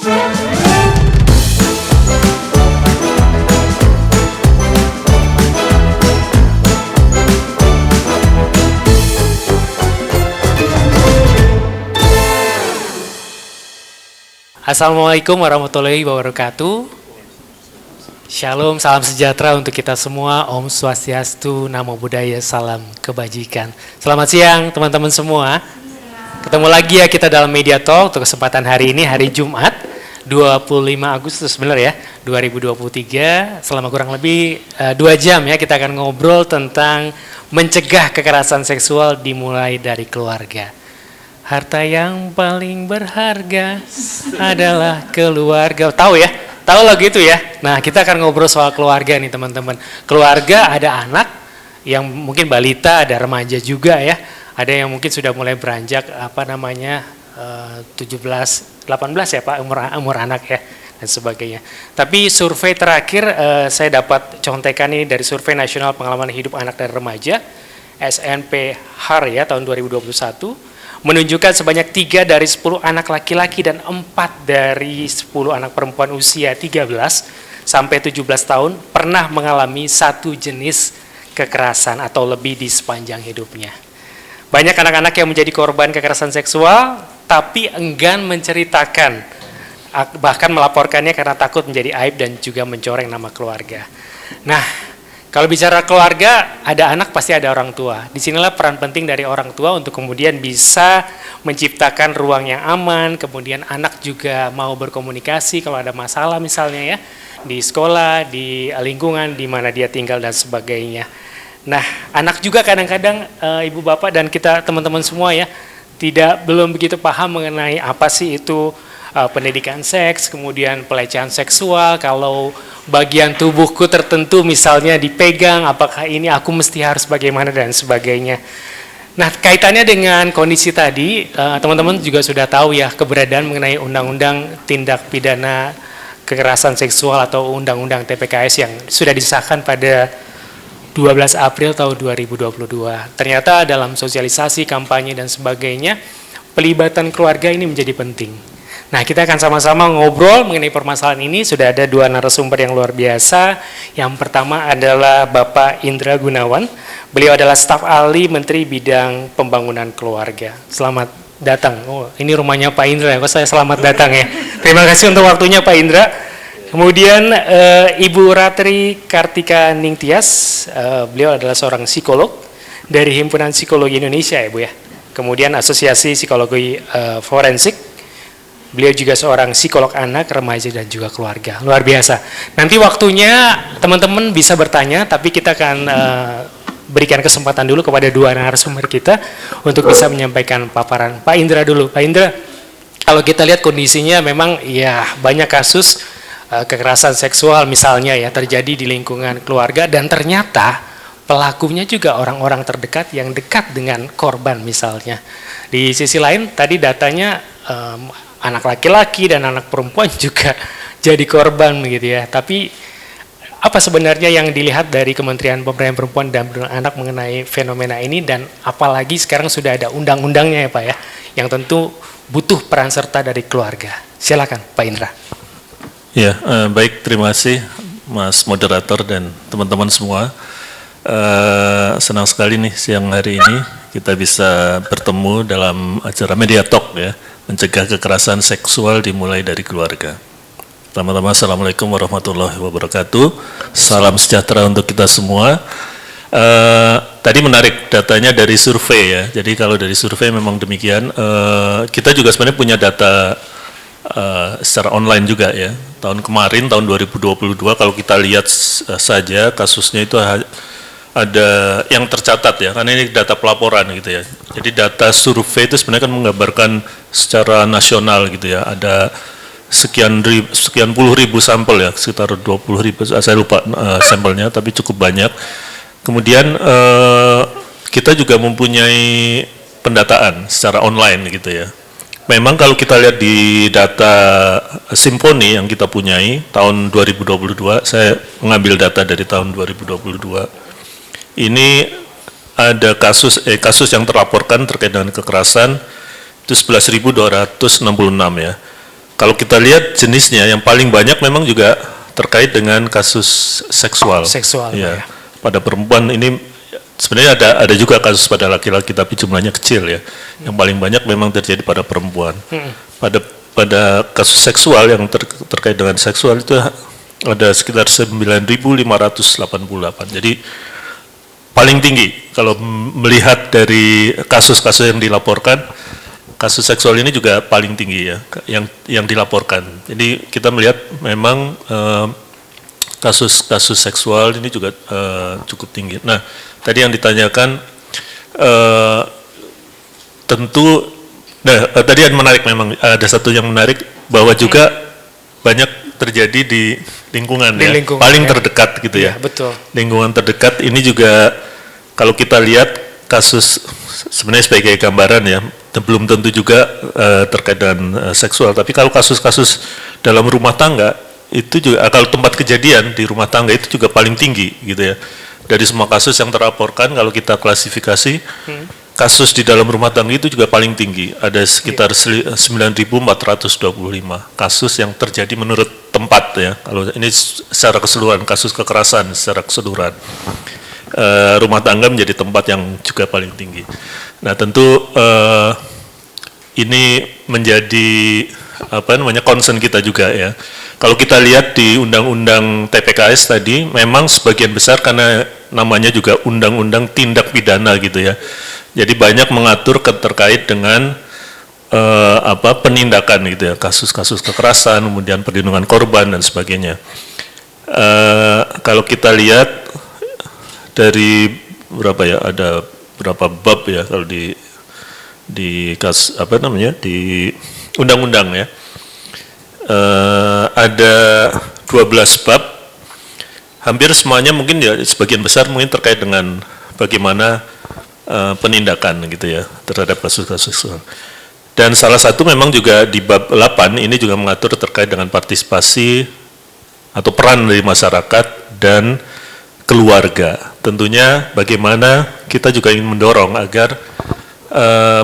Assalamualaikum warahmatullahi wabarakatuh. Shalom, salam sejahtera untuk kita semua. Om Swastiastu, Namo Buddhaya, salam kebajikan. Selamat siang teman-teman semua. Ketemu lagi ya kita dalam Media Talk untuk kesempatan hari ini, hari Jumat 25 Agustus benar ya, 2023. Selama kurang lebih 2 jam ya kita akan ngobrol tentang mencegah kekerasan seksual dimulai dari keluarga. Harta yang paling berharga adalah keluarga. Tahu ya? Tahu lagu itu ya? Nah, kita akan ngobrol soal keluarga nih teman-teman. Keluarga ada anak yang mungkin balita, ada remaja juga ya. Ada yang mungkin sudah mulai beranjak 17, 18 ya Pak umur anak ya dan sebagainya. Tapi survei terakhir saya dapat contekan ini dari Survei Nasional Pengalaman Hidup Anak dan Remaja SNPHAR ya tahun 2021. Menunjukkan sebanyak 3 dari 10 anak laki-laki dan 4 dari 10 anak perempuan usia 13 sampai 17 tahun pernah mengalami satu jenis kekerasan atau lebih di sepanjang hidupnya. Banyak anak-anak yang menjadi korban kekerasan seksual tapi enggan menceritakan, bahkan melaporkannya karena takut menjadi aib dan juga mencoreng nama keluarga. Nah, kalau bicara keluarga, ada anak pasti ada orang tua. Disinilah peran penting dari orang tua untuk kemudian bisa menciptakan ruang yang aman, kemudian anak juga mau berkomunikasi kalau ada masalah misalnya ya, di sekolah, di lingkungan, di mana dia tinggal dan sebagainya. Nah, anak juga kadang-kadang ibu bapak dan kita teman-teman semua ya, belum begitu paham mengenai apa sih itu pendidikan seks, kemudian pelecehan seksual, kalau bagian tubuhku tertentu misalnya dipegang, apakah ini aku mesti harus bagaimana dan sebagainya. Nah, kaitannya dengan kondisi tadi, teman-teman juga sudah tahu ya keberadaan mengenai Undang-Undang Tindak Pidana Kekerasan Seksual atau Undang-Undang TPKS yang sudah disahkan pada 12 April tahun 2022. Ternyata dalam sosialisasi, kampanye dan sebagainya, pelibatan keluarga ini menjadi penting. Nah, kita akan sama-sama ngobrol mengenai permasalahan ini. Sudah ada 2 narasumber yang luar biasa. Yang pertama adalah Bapak Indra Gunawan. Beliau adalah staf ahli Menteri Bidang Pembangunan Keluarga. Selamat datang. Oh, ini rumahnya Pak Indra ya. Kok saya selamat datang ya. Terima kasih untuk waktunya Pak Indra. Kemudian Ibu Ratri Kartika Ningtyas. Beliau adalah seorang psikolog dari Himpunan Psikologi Indonesia ya Bu ya. Kemudian Asosiasi Psikologi Forensik. Beliau juga seorang psikolog anak, remaja, dan juga keluarga. Luar biasa. Nanti waktunya teman-teman bisa bertanya, tapi kita akan berikan kesempatan dulu kepada 2 narasumber kita untuk bisa menyampaikan paparan. Pak Indra dulu. Pak Indra, kalau kita lihat kondisinya memang ya banyak kasus kekerasan seksual misalnya ya terjadi di lingkungan keluarga dan ternyata pelakunya juga orang-orang terdekat yang dekat dengan korban misalnya. Di sisi lain tadi datanya anak laki-laki dan anak perempuan juga jadi korban begitu ya. Tapi apa sebenarnya yang dilihat dari Kementerian Pemberdayaan Perempuan dan Perlindungan Anak mengenai fenomena ini dan apalagi sekarang sudah ada undang-undangnya ya Pak ya, yang tentu butuh peran serta dari keluarga. Silakan Pak Indra. Ya, baik, terima kasih Mas Moderator dan teman-teman semua. Senang sekali nih siang hari ini kita bisa bertemu dalam acara Media Talk ya. Mencegah kekerasan seksual dimulai dari keluarga. Pertama-tama Assalamualaikum warahmatullahi wabarakatuh. Salam sejahtera untuk kita semua. Tadi menarik datanya dari survei ya. Jadi kalau dari survei memang demikian. Kita juga sebenarnya punya data secara online juga ya. Tahun kemarin, tahun 2022 kalau kita lihat saja kasusnya itu ada yang tercatat ya, karena ini data pelaporan gitu ya. Jadi data survei itu sebenarnya kan menggambarkan secara nasional gitu ya. Ada sekian puluh ribu sampel ya, sekitar 20.000, saya lupa sampelnya, tapi cukup banyak. Kemudian kita juga mempunyai pendataan secara online gitu ya. Memang kalau kita lihat di data Simponi yang kita punyai tahun 2022, saya mengambil data dari tahun 2022. Ini ada kasus yang terlaporkan terkait dengan kekerasan itu 11.266 ya. kalau kita lihat jenisnya yang paling banyak memang juga terkait dengan kasus seksual. Seksual, ya. ya. Pada perempuan ini sebenarnya ada juga kasus pada laki-laki tapi jumlahnya kecil ya. Yang paling banyak memang terjadi pada perempuan. Pada kasus seksual yang terkait dengan seksual itu ada sekitar 9.588. Jadi paling tinggi kalau melihat dari kasus-kasus yang dilaporkan, kasus seksual ini juga paling tinggi ya yang dilaporkan. Jadi kita melihat memang kasus-kasus seksual ini juga cukup tinggi. Nah, tadi yang ditanyakan tentu tadi yang menarik, memang ada satu yang menarik bahwa juga banyak terjadi di lingkungan paling terdekat gitu ya. Betul. Lingkungan terdekat ini juga kalau kita lihat kasus sebenarnya sebagai gambaran ya, belum tentu juga terkait dengan seksual, tapi kalau kasus-kasus dalam rumah tangga itu juga, kalau tempat kejadian di rumah tangga itu juga paling tinggi gitu ya. Dari semua kasus yang terlaporkan kalau kita klasifikasi, kasus di dalam rumah tangga itu juga paling tinggi, ada sekitar 9.425 kasus yang terjadi menurut tempat ya. Kalau ini secara keseluruhan, kasus kekerasan secara keseluruhan, rumah tangga menjadi tempat yang juga paling tinggi. Nah tentu ini menjadi concern kita juga ya. Kalau kita lihat di Undang-Undang TPKS tadi, memang sebagian besar karena namanya juga Undang-Undang Tindak Pidana gitu ya. Jadi banyak mengatur terkait dengan penindakan gitu ya, kasus-kasus kekerasan, kemudian perlindungan korban dan sebagainya. Kalau kita lihat dari ada berapa bab ya kalau di di undang-undang ya. Ada 12 bab, hampir semuanya mungkin ya sebagian besar mungkin terkait dengan bagaimana penindakan gitu ya terhadap kasus-kasus seksual. Dan salah satu memang juga di bab 8 ini juga mengatur terkait dengan partisipasi atau peran dari masyarakat dan keluarga. Tentunya bagaimana kita juga ingin mendorong agar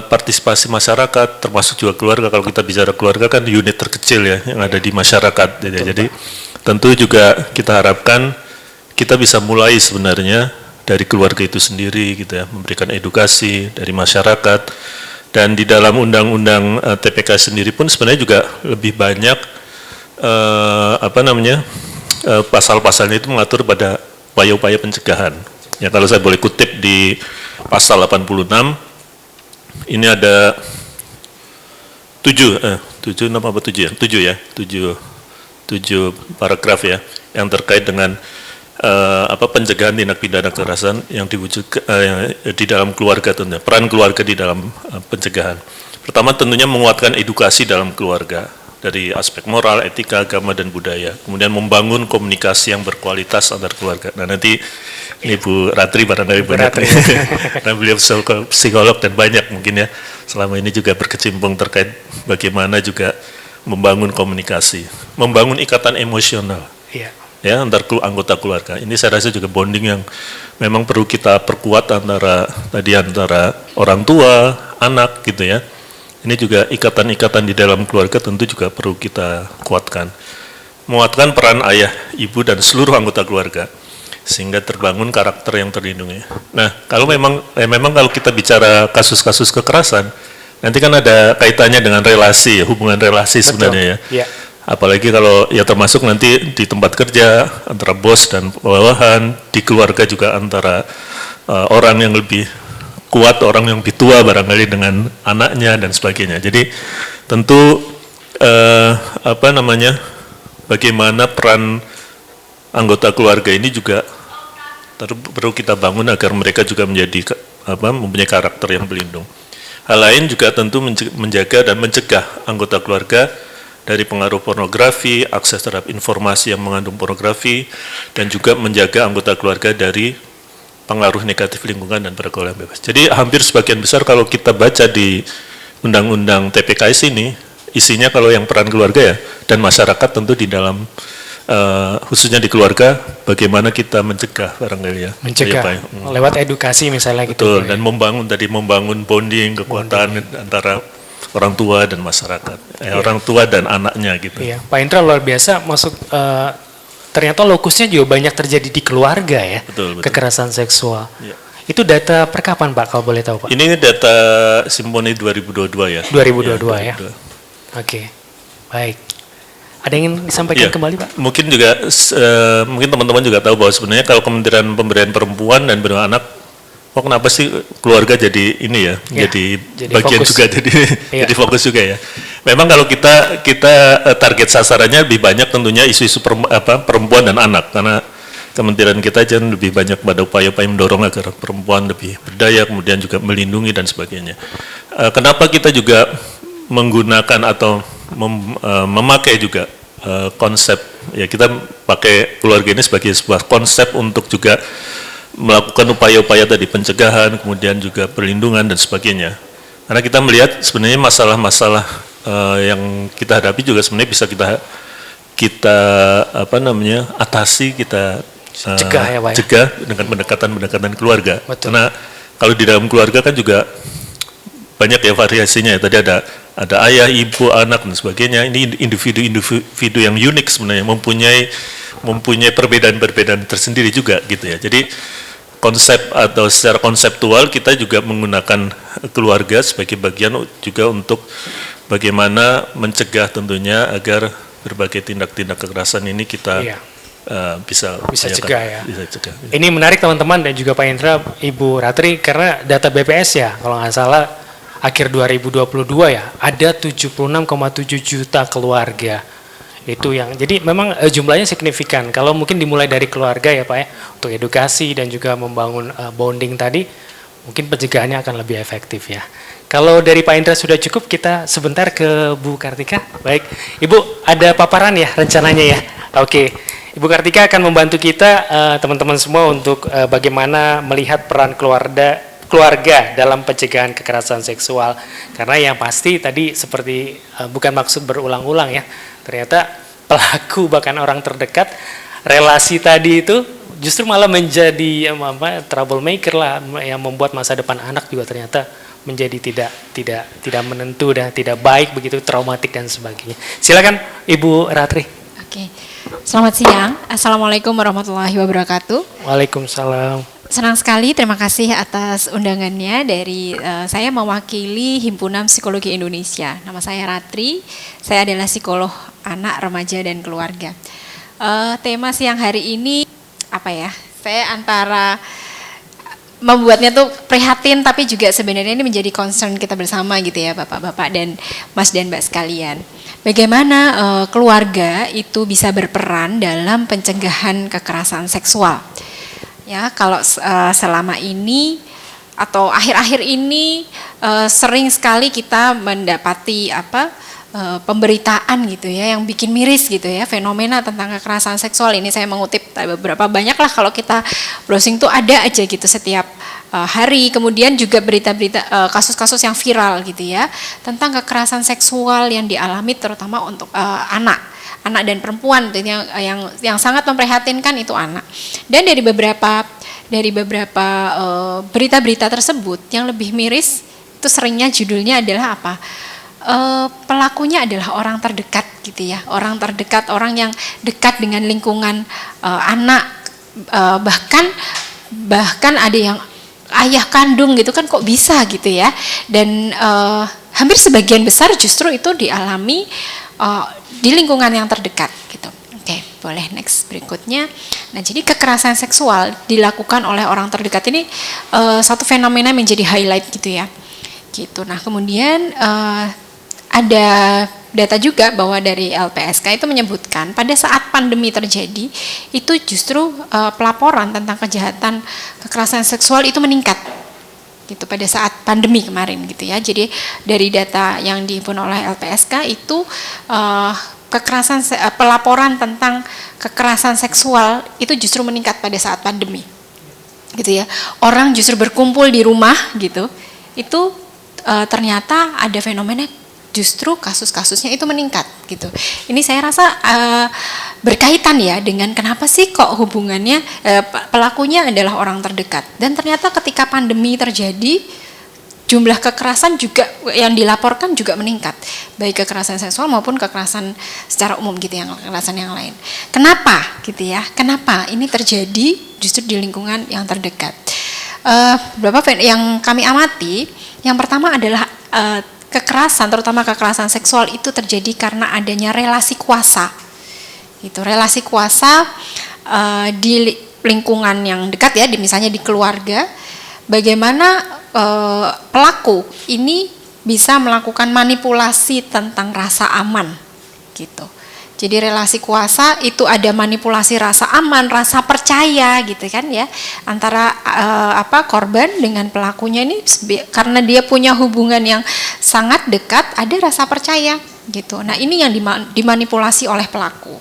partisipasi masyarakat termasuk juga keluarga. Kalau kita bicara keluarga kan unit terkecil ya yang ada di masyarakat. Jadi tentu juga kita harapkan kita bisa mulai sebenarnya dari keluarga itu sendiri gitu ya, memberikan edukasi dari masyarakat. Dan di dalam undang-undang TPK sendiri pun sebenarnya juga lebih banyak pasal-pasalnya itu mengatur pada upaya-upaya pencegahan. Ya kalau saya boleh kutip di pasal 86, ini ada 7 paragraf ya yang terkait dengan pencegahan tindak pidana kekerasan yang diwujudkan di dalam keluarga, tentunya peran keluarga di dalam pencegahan. Pertama tentunya menguatkan edukasi dalam keluarga dari aspek moral, etika, agama dan budaya. Kemudian membangun komunikasi yang berkualitas antar keluarga. Nah nanti ini Bu Ratri barangkali banyak, karena beliau psikolog dan banyak mungkin ya selama ini juga berkecimpung terkait bagaimana juga membangun komunikasi, membangun ikatan emosional. Ya antar anggota keluarga. Ini saya rasa juga bonding yang memang perlu kita perkuat antara orang tua, anak gitu ya. Ini juga ikatan-ikatan di dalam keluarga tentu juga perlu kita kuatkan. Menguatkan peran ayah, ibu dan seluruh anggota keluarga sehingga terbangun karakter yang terlindungi. Nah, kalau memang kalau kita bicara kasus-kasus kekerasan, nanti kan ada kaitannya dengan relasi, hubungan relasi sebenarnya ya. Apalagi kalau ya termasuk nanti di tempat kerja antara bos dan bawahan, di keluarga juga antara orang yang lebih kuat, orang yang lebih tua barangkali dengan anaknya dan sebagainya. Jadi tentu bagaimana peran anggota keluarga ini juga perlu kita bangun agar mereka juga mempunyai karakter yang pelindung. Hal lain juga tentu menjaga dan mencegah anggota keluarga dari pengaruh pornografi, akses terhadap informasi yang mengandung pornografi, dan juga menjaga anggota keluarga dari pengaruh negatif lingkungan dan pergaulan bebas. Jadi hampir sebagian besar kalau kita baca di Undang-Undang TPKS ini, isinya kalau yang peran keluarga ya, dan masyarakat tentu di dalam, khususnya di keluarga, bagaimana kita mencegah barangkali ya. Lewat edukasi misalnya gitu. Betul, dan membangun bonding, kekuatan antara orang tua dan masyarakat, orang tua dan anaknya gitu. Iya, Pak Indra luar biasa. Ternyata lokusnya juga banyak terjadi di keluarga ya, Betul. kekerasan seksual. Iya. Itu data per kapan Pak, kalau boleh tahu Pak? Ini data Simponi 2022 ya. 2022 ya. 2022. Oke, baik. Ada yang ingin disampaikan Iya. kembali Pak? Mungkin juga mungkin teman-teman juga tahu bahwa sebenarnya kalau Kementerian Pemberdayaan Perempuan dan Perlindungan Anak, kok kenapa sih keluarga jadi ini ya, Ya, jadi bagian fokus. juga jadi Iya. jadi fokus juga ya. Memang kalau kita target sasarannya lebih banyak tentunya isu-isu perempuan dan anak, karena kementerian kita aja lebih banyak pada upaya-upaya mendorong agar perempuan lebih berdaya, kemudian juga melindungi dan sebagainya. Kenapa kita juga menggunakan atau memakai juga konsep, ya kita pakai keluarga ini sebagai sebuah konsep untuk juga melakukan upaya-upaya tadi pencegahan, kemudian juga perlindungan dan sebagainya. Karena kita melihat sebenarnya masalah-masalah yang kita hadapi juga sebenarnya bisa kita atasi, kita Cegah ya, Pak ya? cegah dengan pendekatan-pendekatan keluarga. Betul. Karena kalau di dalam keluarga kan juga banyak ya variasinya ya. Tadi ada ayah, ibu, anak dan sebagainya. Ini individu yang unik sebenarnya, mempunyai perbedaan-perbedaan tersendiri juga gitu ya. Jadi konsep atau secara konseptual kita juga menggunakan keluarga sebagai bagian juga untuk bagaimana mencegah tentunya agar berbagai tindak-tindak kekerasan ini kita Iya. bisa cegah ya. Bisa cegah. Ini menarik teman-teman dan juga Pak Indra, Ibu Ratri, karena data BPS ya, kalau nggak salah akhir 2022 ya, ada 76,7 juta keluarga. Itu yang, jadi memang jumlahnya signifikan. Kalau mungkin dimulai dari keluarga ya Pak ya, untuk edukasi dan juga membangun bonding tadi, mungkin pencegahannya akan lebih efektif ya. Kalau dari Pak Indra sudah cukup, kita sebentar ke Bu Kartika. Baik, Ibu ada paparan ya rencananya ya? Oke, Ibu Kartika akan membantu kita teman-teman semua untuk bagaimana melihat peran keluarga dalam pencegahan kekerasan seksual. Karena yang pasti tadi seperti bukan maksud berulang-ulang ya, ternyata pelaku bahkan orang terdekat, relasi tadi itu justru malah menjadi troublemaker lah, yang membuat masa depan anak juga ternyata menjadi tidak menentu dan tidak baik, begitu traumatik dan sebagainya. Silakan Ibu Ratri. Oke. Selamat siang. Assalamualaikum warahmatullahi wabarakatuh. Waalaikumsalam. Senang sekali, terima kasih atas undangannya dari saya mewakili Himpunan Psikologi Indonesia. Nama saya Ratri, saya adalah psikolog anak, remaja dan keluarga. Tema siang hari ini apa ya? Saya antara membuatnya tuh prihatin, tapi juga sebenarnya ini menjadi concern kita bersama gitu ya, Bapak-bapak dan Mas dan Mbak sekalian. Bagaimana keluarga itu bisa berperan dalam pencegahan kekerasan seksual? Ya, kalau selama ini atau akhir-akhir ini sering sekali kita mendapati pemberitaan gitu ya yang bikin miris gitu ya, fenomena tentang kekerasan seksual. Ini saya mengutip beberapa, banyak lah kalau kita browsing tuh ada aja gitu setiap hari. Kemudian juga berita-berita kasus-kasus yang viral gitu ya tentang kekerasan seksual yang dialami terutama untuk anak dan perempuan yang sangat memprihatinkan itu anak. Dan dari beberapa berita-berita tersebut yang lebih miris itu seringnya judulnya adalah apa? Pelakunya adalah orang terdekat gitu ya, orang terdekat, orang yang dekat dengan lingkungan anak, bahkan ada yang ayah kandung gitu kan, kok bisa gitu ya. Dan hampir sebagian besar justru itu dialami di lingkungan yang terdekat gitu. Oke, boleh next berikutnya. Nah, jadi kekerasan seksual dilakukan oleh orang terdekat ini satu fenomena menjadi highlight gitu ya. Gitu. Nah, kemudian ada data juga bahwa dari LPSK itu menyebutkan pada saat pandemi terjadi itu justru pelaporan tentang kejahatan kekerasan seksual itu meningkat gitu pada saat pandemi kemarin gitu ya. Jadi dari data yang dihimpun oleh LPSK itu pelaporan tentang kekerasan seksual itu justru meningkat pada saat pandemi gitu ya. Orang justru berkumpul di rumah gitu, itu ternyata ada fenomena justru kasus-kasusnya itu meningkat gitu. Ini saya rasa berkaitan ya dengan kenapa sih kok hubungannya pelakunya adalah orang terdekat. Dan ternyata ketika pandemi terjadi jumlah kekerasan juga yang dilaporkan juga meningkat, baik kekerasan seksual maupun kekerasan secara umum gitu, yang kekerasan yang lain. Kenapa gitu ya? Kenapa ini terjadi justru di lingkungan yang terdekat? Beberapa yang kami amati, yang pertama adalah kekerasan, terutama kekerasan seksual itu terjadi karena adanya relasi kuasa. Itu relasi kuasa di lingkungan yang dekat ya, misalnya di keluarga, bagaimana pelaku ini bisa melakukan manipulasi tentang rasa aman gitu. Jadi relasi kuasa itu ada manipulasi rasa aman, rasa percaya gitu kan ya, antara korban dengan pelakunya ini, karena dia punya hubungan yang sangat dekat, ada rasa percaya gitu. Nah, ini yang dimanipulasi oleh pelaku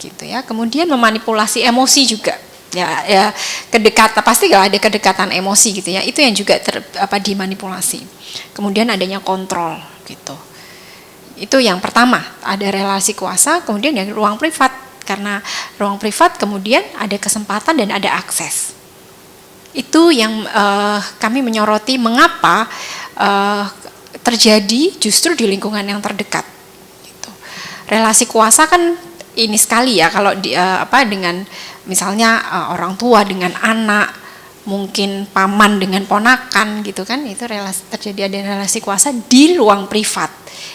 gitu ya. Kemudian memanipulasi emosi juga. Ya kedekatan, pasti kalau ada kedekatan emosi gitu ya, itu yang juga dimanipulasi. Kemudian adanya kontrol gitu. Itu yang pertama, ada relasi kuasa, kemudian yang ruang privat, karena ruang privat kemudian ada kesempatan dan ada akses. Itu yang kami menyoroti mengapa terjadi justru di lingkungan yang terdekat gitu. Relasi kuasa kan ini sekali ya, kalau dengan misalnya orang tua dengan anak, mungkin paman dengan ponakan gitu kan, itu terjadi ada relasi kuasa di ruang privat.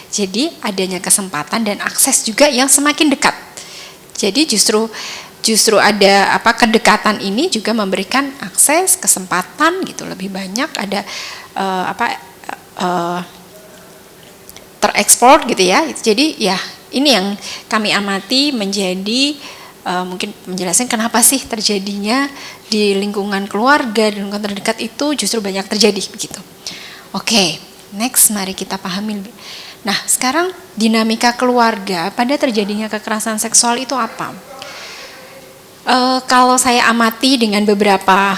Jadi adanya kesempatan dan akses juga yang semakin dekat. Jadi justru ada kedekatan ini juga memberikan akses, kesempatan gitu lebih banyak, ada terekspor gitu ya. Jadi ya ini yang kami amati menjadi mungkin menjelaskan kenapa sih terjadinya di lingkungan keluarga, di lingkungan terdekat itu justru banyak terjadi begitu. Oke, next mari kita pahami. Nah, sekarang dinamika keluarga pada terjadinya kekerasan seksual itu apa? Kalau saya amati dengan beberapa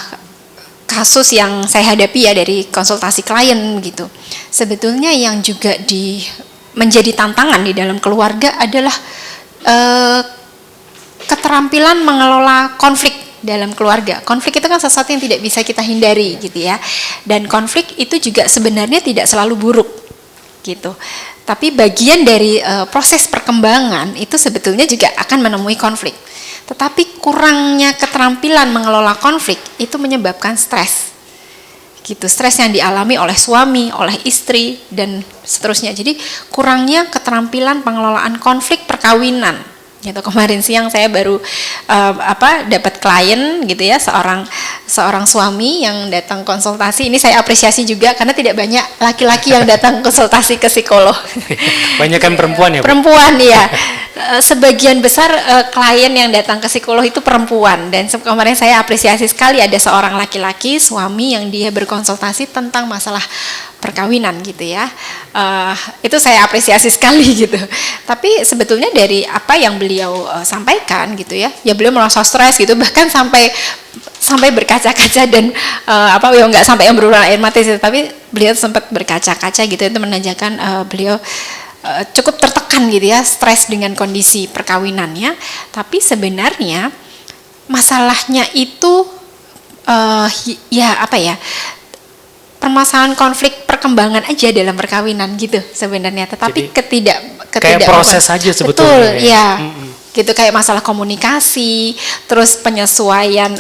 kasus yang saya hadapi ya dari konsultasi klien gitu, sebetulnya yang juga menjadi tantangan di dalam keluarga adalah keterampilan mengelola konflik dalam keluarga. Konflik itu kan sesuatu yang tidak bisa kita hindari gitu ya. Dan konflik itu juga sebenarnya tidak selalu buruk gitu. Tapi bagian dari proses perkembangan itu sebetulnya juga akan menemui konflik. Tetapi kurangnya keterampilan mengelola konflik itu menyebabkan stres. Gitu, stres yang dialami oleh suami, oleh istri dan seterusnya. Jadi kurangnya keterampilan pengelolaan konflik perkawinan. Gitu, kemarin siang saya baru dapat klien gitu ya, seorang suami yang datang konsultasi. Ini saya apresiasi juga karena tidak banyak laki-laki yang datang konsultasi ke psikolog. Banyak kan perempuan ya, Bu? Perempuan ya. Sebagian besar klien yang datang ke psikolog itu perempuan, dan kemarin saya apresiasi sekali ada seorang laki-laki suami yang dia berkonsultasi tentang masalah perkawinan gitu ya. Itu saya apresiasi sekali gitu. Tapi sebetulnya dari apa yang beliau sampaikan gitu ya beliau merasa stres gitu, bahkan sampai berkaca-kaca dan nggak sampai yang berulang air mata sih, tapi beliau sempat berkaca-kaca gitu. Itu menandakan beliau cukup tertekan gitu ya, stres dengan kondisi perkawinannya. Tapi sebenarnya masalahnya itu permasalahan konflik perkembangan aja dalam perkawinan gitu sebenarnya, tetapi kayak proses aja sebetulnya. Betul, ya. Gitu, kayak masalah komunikasi, terus penyesuaian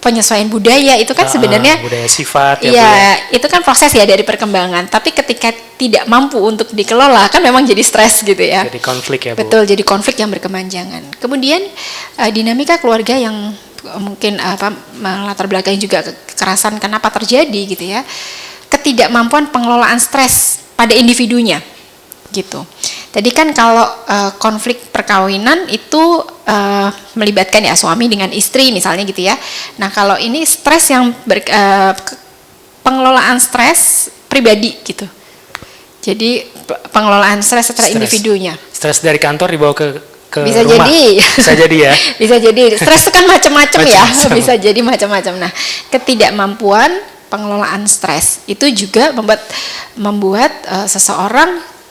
penyesuaian budaya itu kan sebenarnya budaya sifat ya, itu kan proses ya dari perkembangan. Tapi ketika tidak mampu untuk dikelola kan memang jadi stres gitu ya. Jadi konflik ya, Bu. Betul, jadi konflik yang berkepanjangan. Kemudian dinamika keluarga yang mungkin melatar belakang juga kekerasan kenapa terjadi gitu ya. Ketidakmampuan pengelolaan stres pada individunya gitu. Tadi kan kalau konflik perkawinan itu melibatkan ya suami dengan istri misalnya gitu ya. Nah, kalau ini stres yang pengelolaan stres pribadi gitu. Jadi pengelolaan stres secara individunya. Stres dari kantor dibawa ke bisa rumah. Bisa jadi ya. Bisa jadi. Stres itu kan macam-macam ya. Bisa jadi macam-macam. Nah, ketidakmampuan pengelolaan stres itu juga membuat seseorang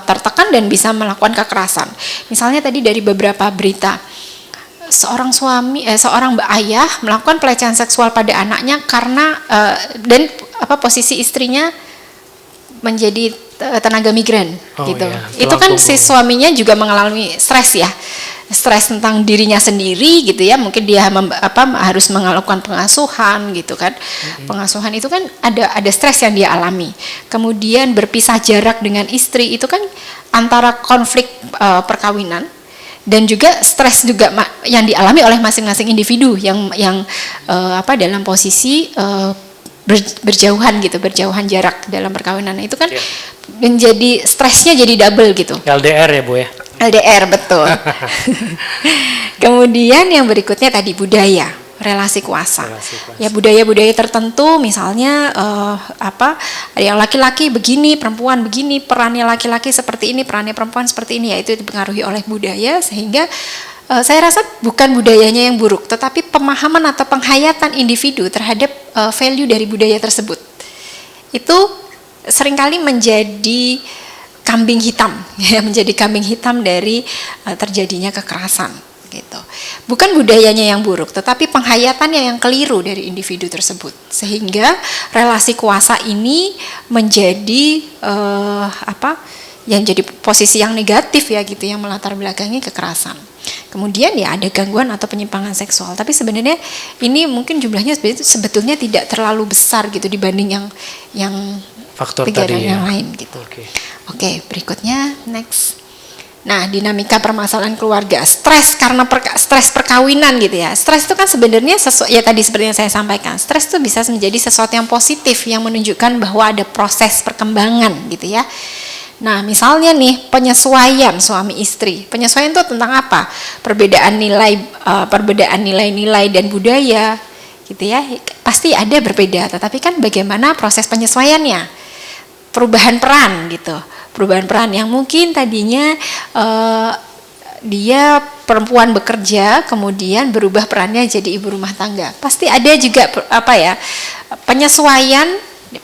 tertekan dan bisa melakukan kekerasan. Misalnya tadi dari beberapa berita, seorang ayah melakukan pelecehan seksual pada anaknya karena dan posisi istrinya menjadi tenaga migran gitu. Iya, Itu kan tulang si punggung. suaminya juga mengalami stres ya. Stres tentang dirinya sendiri gitu ya. Mungkin dia harus melakukan pengasuhan gitu kan. Pengasuhan itu kan ada stres yang dia alami. Kemudian berpisah jarak dengan istri itu kan antara konflik perkawinan dan juga stres juga yang dialami oleh masing-masing individu yang dalam posisi berjauhan gitu, berjauhan jarak dalam perkawinan. Itu kan menjadi stresnya jadi double gitu. LDR ya Bu ya. LDR betul. Kemudian yang berikutnya tadi budaya, relasi kuasa. Ya budaya-budaya tertentu misalnya yang laki-laki begini, perempuan begini, perannya laki-laki seperti ini, perannya perempuan seperti ini, ya itu dipengaruhi oleh budaya sehingga saya rasa bukan budayanya yang buruk, tetapi pemahaman atau penghayatan individu terhadap value dari budaya tersebut. Itu seringkali menjadi kambing hitam, ya, menjadi kambing hitam dari terjadinya kekerasan, gitu. Bukan budayanya yang buruk, tetapi penghayatannya yang keliru dari individu tersebut, sehingga relasi kuasa ini menjadi yang jadi posisi yang negatif ya gitu, yang melatar belakangi kekerasan. Kemudian ya ada gangguan atau penyimpangan seksual, tapi sebenarnya ini mungkin jumlahnya sebetulnya tidak terlalu besar gitu dibanding yang Faktor tiga tadi yang ya. lain gitu. Oke. Oke, berikutnya next. Nah, dinamika permasalahan keluarga, stres karena stres perkawinan gitu ya. Stres itu kan sebenarnya ya tadi seperti yang saya sampaikan, stres itu bisa menjadi sesuatu yang positif yang menunjukkan bahwa ada proses perkembangan gitu ya. Nah, misalnya nih penyesuaian suami istri. Penyesuaian itu tentang apa? Perbedaan nilai-nilai dan budaya gitu ya. Pasti ada berbeda, tetapi kan bagaimana proses penyesuaiannya? Perubahan peran gitu. Perubahan peran yang mungkin tadinya dia perempuan bekerja, kemudian berubah perannya jadi ibu rumah tangga. Pasti ada juga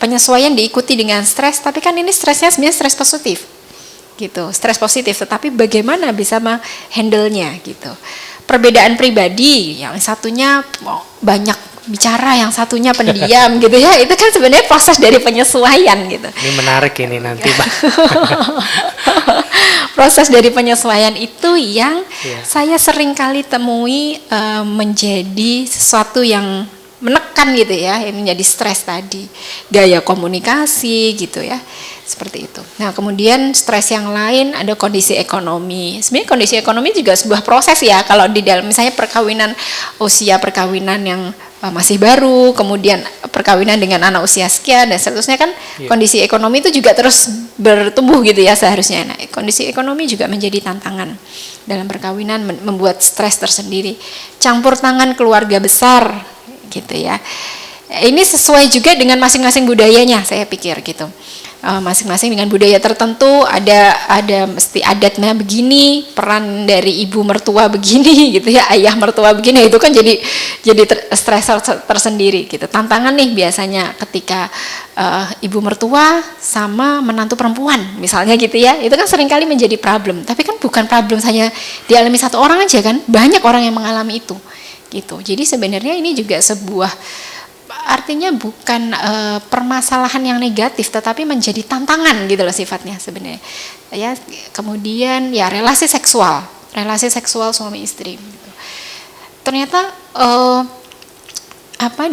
penyesuaian diikuti dengan stres, tapi kan ini stresnya sebenarnya stres positif gitu, stres positif, tetapi bagaimana bisa menghandle-nya gitu. Perbedaan pribadi, yang satunya banyak bicara, yang satunya pendiam gitu ya, itu kan sebenarnya proses dari penyesuaian gitu. Ini menarik ini nanti Pak. Proses dari penyesuaian itu yang saya sering kali temui menjadi sesuatu yang menekan gitu ya, yang menjadi stres tadi, gaya komunikasi gitu ya, seperti itu. Nah kemudian stres yang lain ada kondisi ekonomi. Sebenarnya kondisi ekonomi juga sebuah proses ya, kalau di dalam misalnya usia perkawinan yang masih baru, kemudian perkawinan dengan anak usia sekian dan seterusnya kan kondisi ekonomi itu juga terus bertumbuh gitu ya seharusnya. Nah kondisi ekonomi juga menjadi tantangan dalam perkawinan, membuat stres tersendiri. Campur tangan keluarga besar gitu ya. Ini sesuai juga dengan masing-masing budayanya, saya pikir gitu. Masing-masing dengan budaya tertentu ada mesti adatnya begini, peran dari ibu mertua begini gitu ya, ayah mertua begini, itu kan jadi stres tersendiri gitu. Tantangan nih biasanya ketika ibu mertua sama menantu perempuan misalnya gitu ya, itu kan seringkali menjadi problem. Tapi kan bukan problem hanya dialami satu orang aja kan, banyak orang yang mengalami itu gitu. Jadi sebenarnya ini juga artinya bukan permasalahan yang negatif, tetapi menjadi tantangan gitu loh sifatnya sebenarnya. Ya, kemudian ya relasi seksual suami istri. Gitu. Ternyata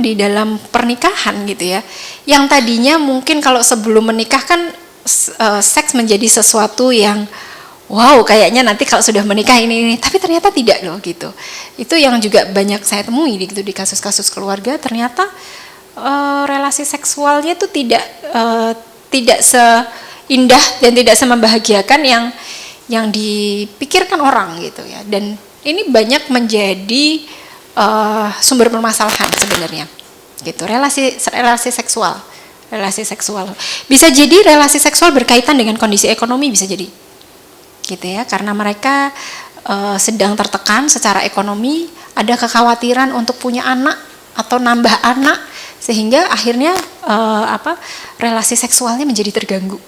di dalam pernikahan gitu ya, yang tadinya mungkin kalau sebelum menikah kan seks menjadi sesuatu yang wow, kayaknya nanti kalau sudah menikah ini, tapi ternyata tidak loh gitu. Itu yang juga banyak saya temui di kasus-kasus keluarga, ternyata relasi seksualnya itu tidak seindah dan tidak semembahagiakan yang dipikirkan orang gitu ya. Dan ini banyak menjadi sumber permasalahan sebenarnya. Gitu, relasi seksual bisa jadi relasi seksual berkaitan dengan kondisi ekonomi, bisa jadi gitu ya, karena mereka sedang tertekan secara ekonomi, ada kekhawatiran untuk punya anak atau nambah anak, sehingga akhirnya relasi seksualnya menjadi terganggu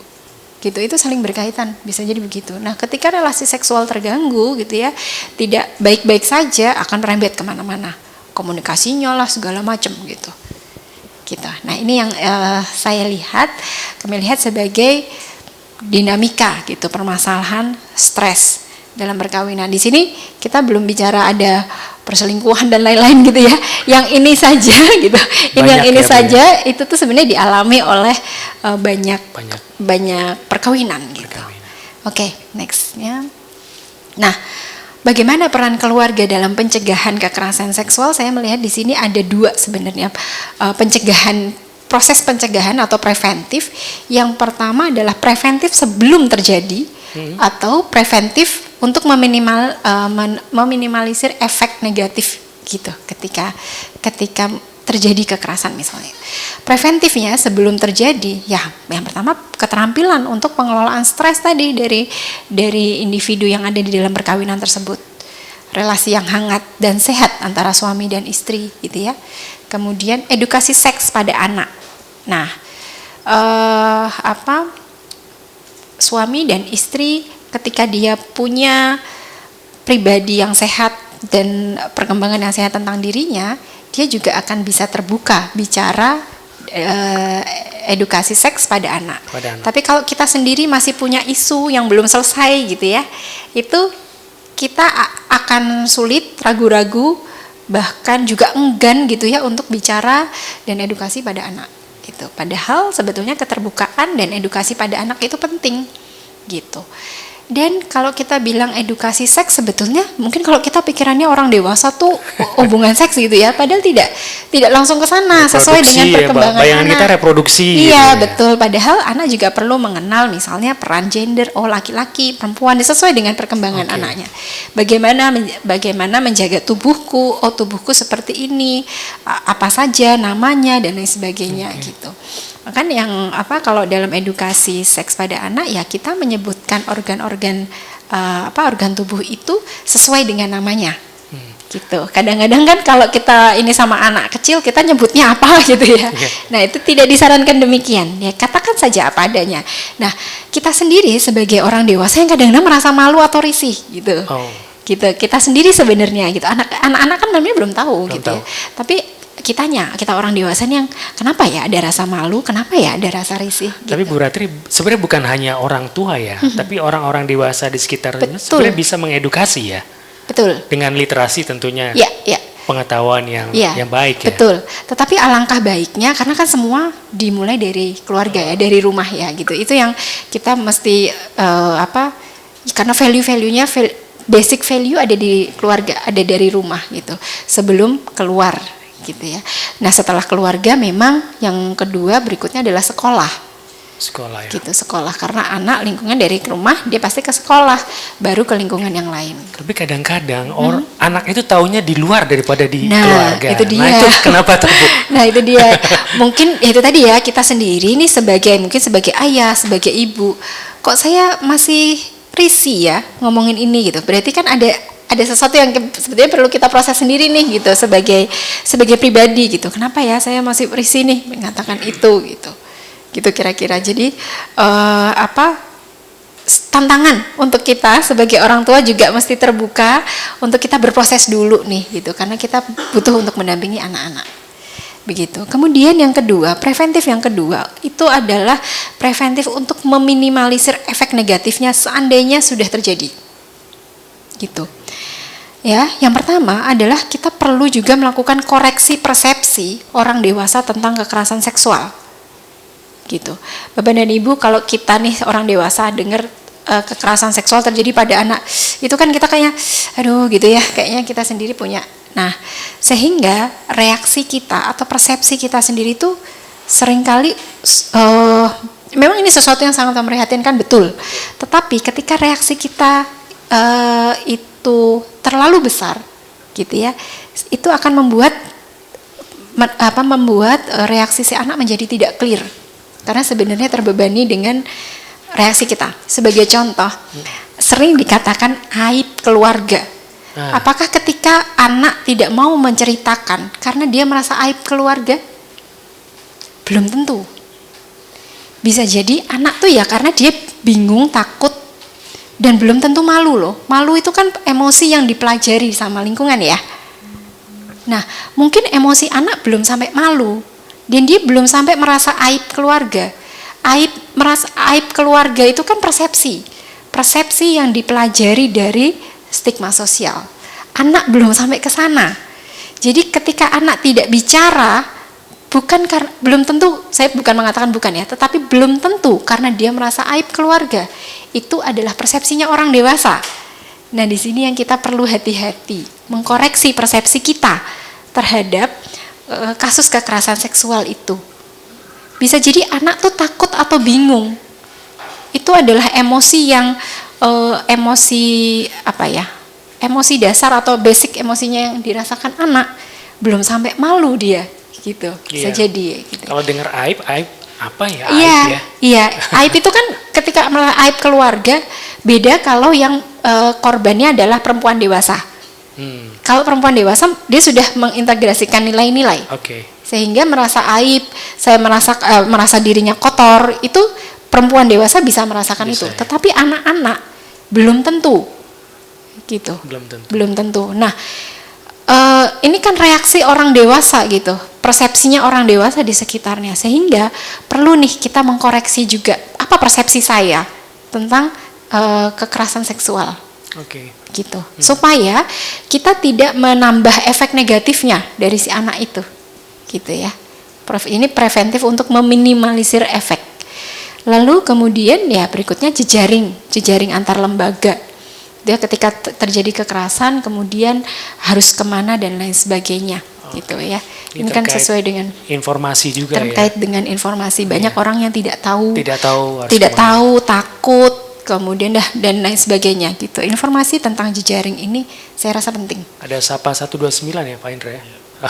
gitu. Itu saling berkaitan, bisa jadi begitu. Nah ketika relasi seksual terganggu gitu ya, tidak baik-baik saja, akan merembet kemana-mana, komunikasinya lah segala macam gitu. gitu. Nah ini yang kami lihat sebagai dinamika gitu, permasalahan stres dalam perkawinan. Di sini kita belum bicara ada perselingkuhan dan lain-lain gitu ya. Yang ini saja gitu. Itu tuh sebenarnya dialami oleh banyak perkawinan gitu. Oke, nextnya. Nah, bagaimana peran keluarga dalam pencegahan kekerasan seksual? Saya melihat di sini ada dua sebenarnya proses pencegahan atau preventif. Yang pertama adalah preventif sebelum terjadi atau preventif untuk meminimalisir efek negatif gitu ketika terjadi kekerasan misalnya. Preventifnya sebelum terjadi, ya yang pertama keterampilan untuk pengelolaan stres tadi dari individu yang ada di dalam perkawinan tersebut. Relasi yang hangat dan sehat antara suami dan istri gitu ya. Kemudian edukasi seks pada anak. Nah, suami dan istri ketika dia punya pribadi yang sehat dan perkembangan yang sehat tentang dirinya, dia juga akan bisa terbuka bicara edukasi seks pada anak. Tapi kalau kita sendiri masih punya isu yang belum selesai gitu ya, itu kita akan sulit, ragu-ragu, bahkan juga enggan gitu ya untuk bicara dan edukasi pada anak. Gitu. Padahal sebetulnya keterbukaan dan edukasi pada anak itu penting gitu. Dan kalau kita bilang edukasi seks, sebetulnya mungkin kalau kita pikirannya orang dewasa tuh hubungan seks gitu ya, padahal tidak langsung ke sana sesuai dengan perkembangan bayangan anak. Kita reproduksi. Iya gitu ya. Betul. Padahal anak juga perlu mengenal misalnya peran gender, laki-laki, perempuan, sesuai dengan perkembangan anaknya. Bagaimana menjaga tubuhku, tubuhku seperti ini, apa saja namanya dan lain sebagainya gitu. Kan yang kalau dalam edukasi seks pada anak ya kita menyebutkan organ tubuh itu sesuai dengan namanya. Gitu. Kadang-kadang kan kalau kita ini sama anak kecil kita nyebutnya apa gitu ya. Nah, itu tidak disarankan demikian. Ya, katakan saja apa adanya. Nah, kita sendiri sebagai orang dewasa yang kadang-kadang merasa malu atau risih gitu. Gitu. Kita sendiri sebenarnya gitu. Anak-anak kan namanya belum tahu gitu ya. Tapi kita orang dewasa yang kenapa ya ada rasa malu, kenapa ya ada rasa risih gitu. Tapi Bu Ratri sebenarnya bukan hanya orang tua ya, tapi orang-orang dewasa di sekitarnya sebenarnya bisa mengedukasi ya. Betul. Dengan literasi tentunya. Ya. Pengetahuan yang baik ya. Betul. Tetapi alangkah baiknya karena kan semua dimulai dari keluarga ya, dari rumah ya gitu. Itu yang kita mesti karena value-nya basic value ada di keluarga, ada dari rumah gitu. Sebelum keluar gitu ya. Nah, setelah keluarga memang yang kedua berikutnya adalah sekolah ya. Gitu, sekolah karena anak lingkungan dari rumah dia pasti ke sekolah, baru ke lingkungan yang lain. Tapi kadang-kadang anak itu taunya di luar daripada di keluarga. Itu dia. Nah, itu kenapa tuh, Bu? Nah, itu dia. Mungkin itu tadi ya, kita sendiri nih sebagai ayah, sebagai ibu, kok saya masih risih ya ngomongin ini gitu. Berarti kan ada sesuatu yang sebetulnya perlu kita proses sendiri nih gitu sebagai pribadi gitu. Kenapa ya saya masih risih nih mengatakan itu gitu kira-kira. Jadi tantangan untuk kita sebagai orang tua juga mesti terbuka untuk kita berproses dulu nih gitu, karena kita butuh untuk mendampingi anak-anak begitu. Kemudian yang kedua, preventif yang kedua itu adalah preventif untuk meminimalisir efek negatifnya seandainya sudah terjadi gitu. Ya, yang pertama adalah kita perlu juga melakukan koreksi persepsi orang dewasa tentang kekerasan seksual. Gitu. Bapak dan Ibu, kalau kita nih orang dewasa dengar kekerasan seksual terjadi pada anak, itu kan kita kayaknya aduh gitu ya, kayaknya kita sendiri punya. Nah, sehingga reaksi kita atau persepsi kita sendiri itu seringkali memang ini sesuatu yang sangat memprihatinkan, betul. Tetapi ketika reaksi kita itu terlalu besar gitu ya, itu akan membuat reaksi si anak menjadi tidak clear karena sebenarnya terbebani dengan reaksi kita. Sebagai contoh, sering dikatakan aib keluarga. Apakah ketika anak tidak mau menceritakan karena dia merasa aib keluarga? Belum tentu. Bisa jadi anak tuh ya karena dia bingung, takut, dan belum tentu malu loh. Malu itu kan emosi yang dipelajari sama lingkungan ya. Nah, mungkin emosi anak belum sampai malu, Dan dia belum sampai merasa aib keluarga. Merasa aib keluarga itu kan persepsi. Persepsi yang dipelajari dari stigma sosial. Anak belum sampai ke sana. Jadi ketika anak tidak bicara, bukan karena belum tentu, saya bukan mengatakan bukan ya, tetapi belum tentu karena dia merasa aib keluarga. Itu adalah persepsinya orang dewasa. Nah, di sini yang kita perlu hati-hati, mengkoreksi persepsi kita terhadap kasus kekerasan seksual itu. Bisa jadi anak tuh takut atau bingung. Itu adalah emosi yang emosi dasar atau basic emosinya yang dirasakan anak. Belum sampai malu dia, gitu. Bisa jadi. Gitu. Kalau dengar aib apa ya? Iya, Aib ya? Iya. Aib itu kan ketika aib keluarga beda kalau yang korbannya adalah perempuan dewasa. Kalau perempuan dewasa dia sudah mengintegrasikan nilai-nilai. Oke. Sehingga merasa aib, saya merasa dirinya kotor, itu perempuan dewasa bisa merasakan Bisa, itu. ya. Tetapi anak-anak belum tentu. Gitu. Belum tentu. Nah, ini kan reaksi orang dewasa gitu, persepsinya orang dewasa di sekitarnya, sehingga perlu nih kita mengkoreksi juga apa persepsi saya tentang kekerasan seksual. Oke. Gitu. Supaya kita tidak menambah efek negatifnya dari si anak itu. Gitu ya. Ini preventif untuk meminimalisir efek. Lalu kemudian ya berikutnya jejaring antar lembaga. Dia ketika terjadi kekerasan kemudian harus kemana dan lain sebagainya. Gitu ya. Ini kan sesuai dengan informasi juga terkait dengan informasi. Banyak orang yang tidak tahu, takut, kemudian dan lain sebagainya gitu. Informasi tentang jejaring ini saya rasa penting. Ada Sapa 129 ya Pak Indra ya?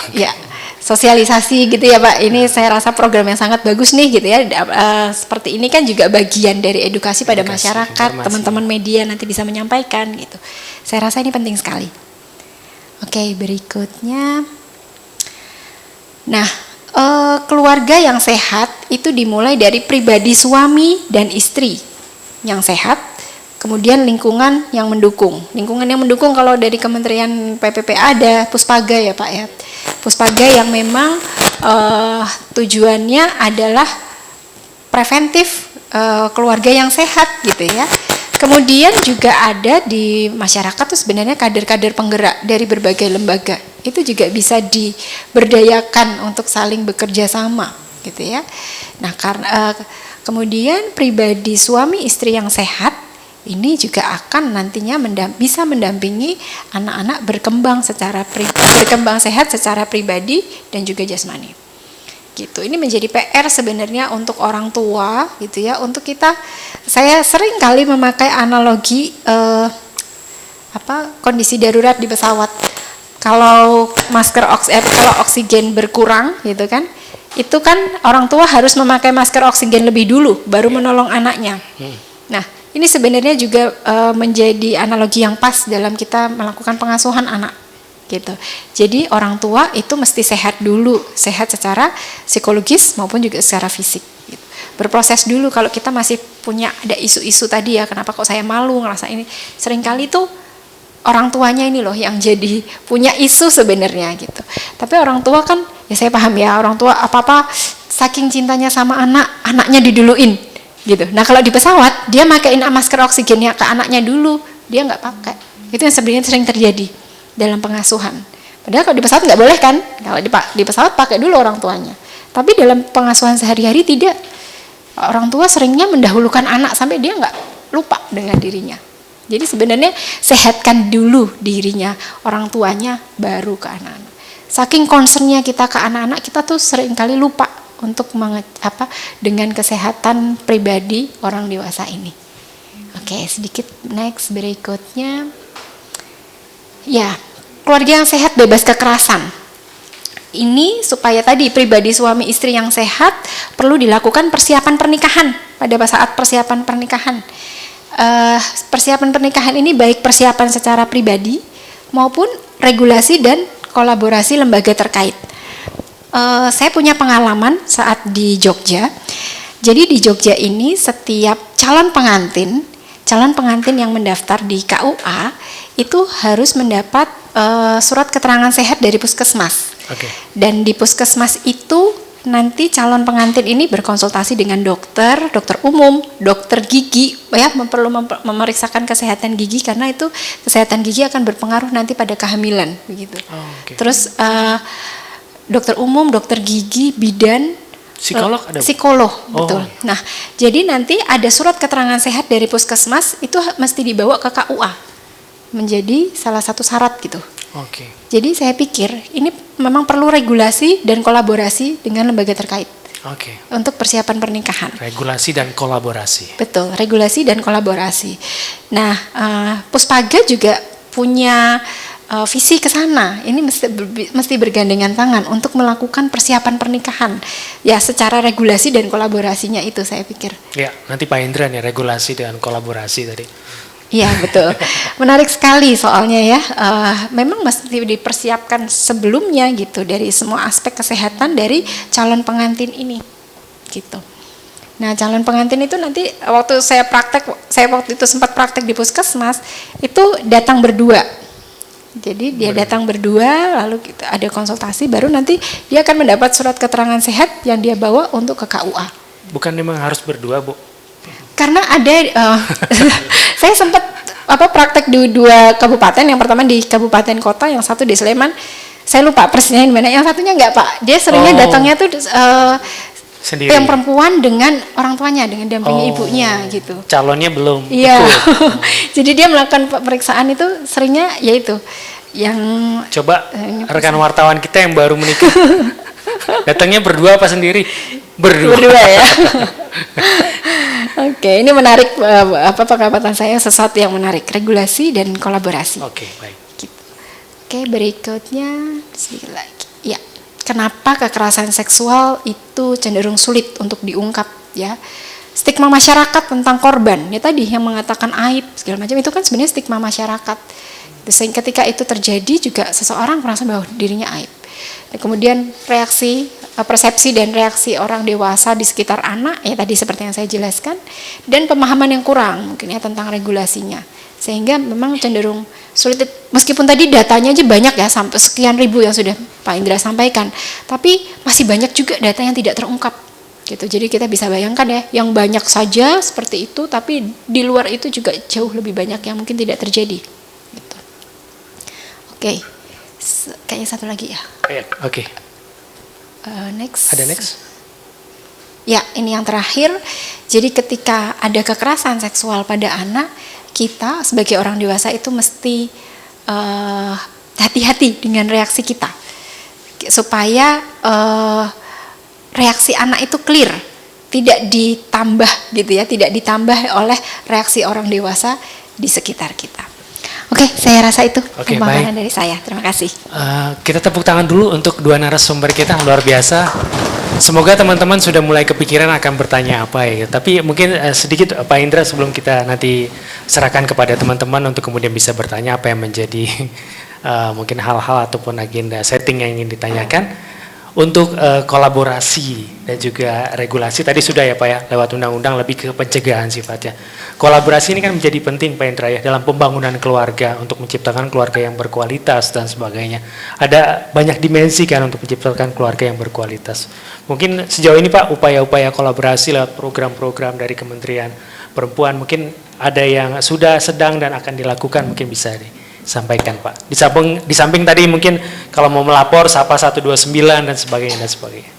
Ya, sosialisasi gitu ya Pak. Ini saya rasa program yang sangat bagus nih gitu ya. Seperti ini kan juga bagian dari edukasi pada masyarakat. Teman-teman media nanti bisa menyampaikan gitu. Saya rasa ini penting sekali. Oke, berikutnya. Nah, keluarga yang sehat itu dimulai dari pribadi suami dan istri yang sehat, kemudian lingkungan yang mendukung. Lingkungan yang mendukung kalau dari Kementerian PPPA ada Puspaga ya Pak ya. Puspaga yang memang tujuannya adalah preventif keluarga yang sehat gitu ya. Kemudian juga ada di masyarakat tuh sebenarnya kader-kader penggerak dari berbagai lembaga. Itu juga bisa diberdayakan untuk saling bekerja sama gitu ya. Nah, karena kemudian pribadi suami istri yang sehat ini juga akan nantinya bisa mendampingi anak-anak berkembang sehat secara pribadi dan juga jasmani. Gitu. Ini menjadi PR sebenarnya untuk orang tua gitu ya. Untuk kita, saya sering kali memakai analogi kondisi darurat di pesawat. Kalau kalau oksigen berkurang gitu kan, itu kan orang tua harus memakai masker oksigen lebih dulu baru menolong anaknya. Nah, ini sebenarnya juga menjadi analogi yang pas dalam kita melakukan pengasuhan anak gitu. Jadi orang tua itu mesti sehat dulu, sehat secara psikologis maupun juga secara fisik gitu. Berproses dulu. Kalau kita masih punya ada isu-isu tadi ya, kenapa kok saya malu ngerasa ini, seringkali tuh orang tuanya ini loh yang jadi punya isu sebenarnya gitu. Tapi orang tua kan, ya saya paham ya, orang tua apa-apa saking cintanya sama anaknya diduluin gitu. Nah kalau di pesawat dia makain masker oksigennya ke anaknya dulu, dia nggak pakai. Itu yang sebenarnya sering terjadi dalam pengasuhan. Padahal kalau di pesawat nggak boleh kan? Kalau di pesawat pakai dulu orang tuanya. Tapi dalam pengasuhan sehari-hari tidak. Orang tua seringnya mendahulukan anak sampai dia nggak lupa dengan dirinya. Jadi sebenarnya sehatkan dulu dirinya, orang tuanya baru ke anak-anak. Saking concernnya kita ke anak-anak, kita tuh seringkali lupa untuk dengan kesehatan pribadi orang dewasa ini. Oke, sedikit next berikutnya. Ya, keluarga yang sehat bebas kekerasan. Ini supaya tadi pribadi suami istri yang sehat perlu dilakukan persiapan pernikahan pada saat persiapan pernikahan. Persiapan pernikahan ini baik persiapan secara pribadi maupun regulasi dan kolaborasi lembaga terkait. Saya punya pengalaman saat di Jogja. Jadi di Jogja ini setiap calon pengantin yang mendaftar di KUA itu harus mendapat surat keterangan sehat dari puskesmas. Okay. Dan di puskesmas itu nanti calon pengantin ini berkonsultasi dengan dokter umum, dokter gigi, ya perlu memeriksakan kesehatan gigi karena itu kesehatan gigi akan berpengaruh nanti pada kehamilan, begitu. Terus dokter umum, dokter gigi, bidan, psikolog ada? Psikolog, betul. Nah, jadi nanti ada surat keterangan sehat dari puskesmas itu mesti dibawa ke KUA, menjadi salah satu syarat gitu. Jadi saya pikir ini memang perlu regulasi dan kolaborasi dengan lembaga terkait. Untuk persiapan pernikahan. Regulasi dan kolaborasi. Betul, regulasi dan kolaborasi. Nah, Puspaga juga punya visi ke sana. Ini mesti bergandengan tangan untuk melakukan persiapan pernikahan. Ya, secara regulasi dan kolaborasinya itu saya pikir. Ya, nanti Pak Indra nih regulasi dan kolaborasi tadi. Iya, betul. Menarik sekali soalnya ya. Memang mesti dipersiapkan sebelumnya gitu dari semua aspek kesehatan dari calon pengantin ini. Gitu. Nah, calon pengantin itu nanti waktu saya waktu itu sempat praktek di puskesmas, itu datang berdua. Jadi dia datang berdua, lalu kita ada konsultasi, baru nanti dia akan mendapat surat keterangan sehat yang dia bawa untuk ke KUA. Bukan memang harus berdua, Bu? Karena ada, saya sempat praktek di 2 kabupaten, yang pertama di kabupaten kota, yang satu di Sleman, saya lupa persisnya di mana, yang satunya enggak Pak, dia seringnya datangnya tuh sendiri. Yang perempuan dengan orang tuanya, dengan dampingi ibunya gitu. Calonnya belum ikut. Jadi dia melakukan pemeriksaan itu seringnya yaitu yang coba rekan wartawan kita yang baru menikah datangnya berdua apa sendiri? Berdua ya. Oke, ini menarik, pendapatan saya sesuatu yang menarik, regulasi dan kolaborasi. Baik. Gitu. Berikutnya sedikit lagi. Ya, kenapa kekerasan seksual itu cenderung sulit untuk diungkap ya? Stigma masyarakat tentang korban, ya tadi yang mengatakan aib segala macam itu kan sebenarnya stigma masyarakat. Sehingga ketika itu terjadi juga seseorang merasa bahwa dirinya aib. Dan kemudian persepsi dan reaksi orang dewasa di sekitar anak, ya tadi seperti yang saya jelaskan, dan pemahaman yang kurang mungkin ya tentang regulasinya, sehingga memang cenderung sulit. Meskipun tadi datanya aja banyak ya, sampai sekian ribu yang sudah Pak Indra sampaikan, tapi masih banyak juga data yang tidak terungkap gitu. Jadi kita bisa bayangkan ya, yang banyak saja seperti itu, tapi di luar itu juga jauh lebih banyak yang mungkin tidak terjadi gitu. Kayaknya satu lagi ya. Next. Ada next? Ya, ini yang terakhir. Jadi ketika ada kekerasan seksual pada anak, kita sebagai orang dewasa itu mesti hati-hati dengan reaksi kita, supaya reaksi anak itu clear, tidak ditambah gitu ya, tidak ditambah oleh reaksi orang dewasa di sekitar kita. Saya rasa itu pemaparan dari saya. Terima kasih. Kita tepuk tangan dulu untuk 2 narasumber kita, luar biasa. Semoga teman-teman sudah mulai kepikiran akan bertanya apa ya. Tapi mungkin sedikit Pak Indra sebelum kita nanti serahkan kepada teman-teman untuk kemudian bisa bertanya apa yang menjadi mungkin hal-hal ataupun agenda setting yang ingin ditanyakan. Untuk kolaborasi dan juga regulasi tadi sudah ya Pak ya, lewat undang-undang lebih ke pencegahan sifatnya. Kolaborasi ini kan menjadi penting Pak Indra ya dalam pembangunan keluarga untuk menciptakan keluarga yang berkualitas dan sebagainya. Ada banyak dimensi kan untuk menciptakan keluarga yang berkualitas. Mungkin sejauh ini Pak upaya-upaya kolaborasi lewat program-program dari Kementerian Perempuan mungkin ada yang sudah, sedang dan akan dilakukan, mungkin bisa sampaikan Pak. Di samping tadi mungkin kalau mau melapor Sapa 129 dan sebagainya.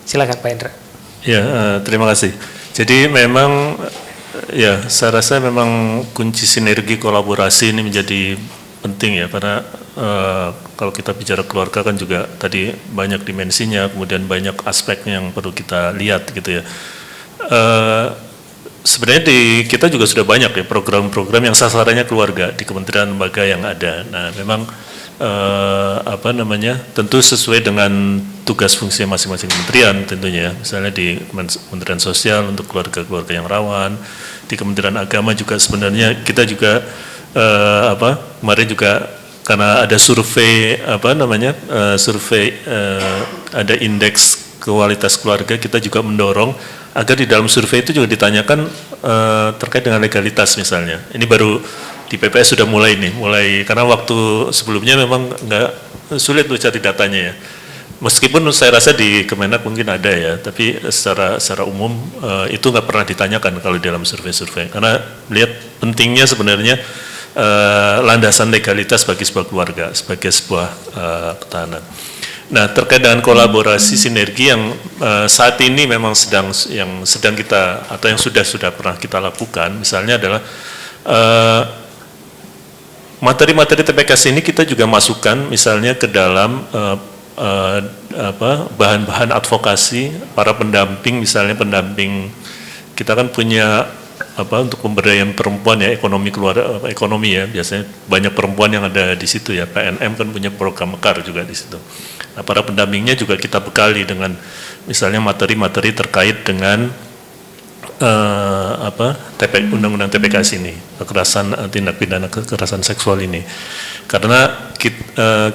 Silakan Pak Indra. Ya, terima kasih. Jadi memang ya saya rasa memang kunci sinergi kolaborasi ini menjadi penting ya, karena kalau kita bicara keluarga kan juga tadi banyak dimensinya, kemudian banyak aspeknya yang perlu kita lihat gitu ya. Sebenarnya kita juga sudah banyak ya program-program yang sasarannya keluarga di kementerian lembaga yang ada. Nah, memang tentu sesuai dengan tugas fungsi masing-masing kementerian tentunya. Misalnya di Kementerian Sosial untuk keluarga-keluarga yang rawan, di Kementerian Agama juga sebenarnya kita juga kemarin juga karena ada survei ada indeks kualitas keluarga, kita juga mendorong agar di dalam survei itu juga ditanyakan terkait dengan legalitas misalnya. Ini baru di PPS sudah mulai karena waktu sebelumnya memang nggak sulit untuk cari datanya ya. Meskipun saya rasa di Kemenak mungkin ada ya, tapi secara umum itu nggak pernah ditanyakan kalau dalam survei-survei, karena melihat pentingnya sebenarnya landasan legalitas bagi sebuah keluarga, sebagai sebuah ketahanan. Nah, terkait dengan kolaborasi sinergi yang saat ini memang sedang kita atau yang sudah pernah kita lakukan, misalnya adalah materi-materi TPKS ini kita juga masukkan misalnya ke dalam bahan-bahan advokasi para pendamping, misalnya pendamping kita kan punya untuk pemberdayaan perempuan ya, ekonomi ya, biasanya banyak perempuan yang ada di situ ya. PNM kan punya program Mekar juga di situ. Nah, para pendampingnya juga kita bekali dengan misalnya materi-materi terkait dengan undang-undang TPKS ini, tindak pidana kekerasan seksual ini. Karena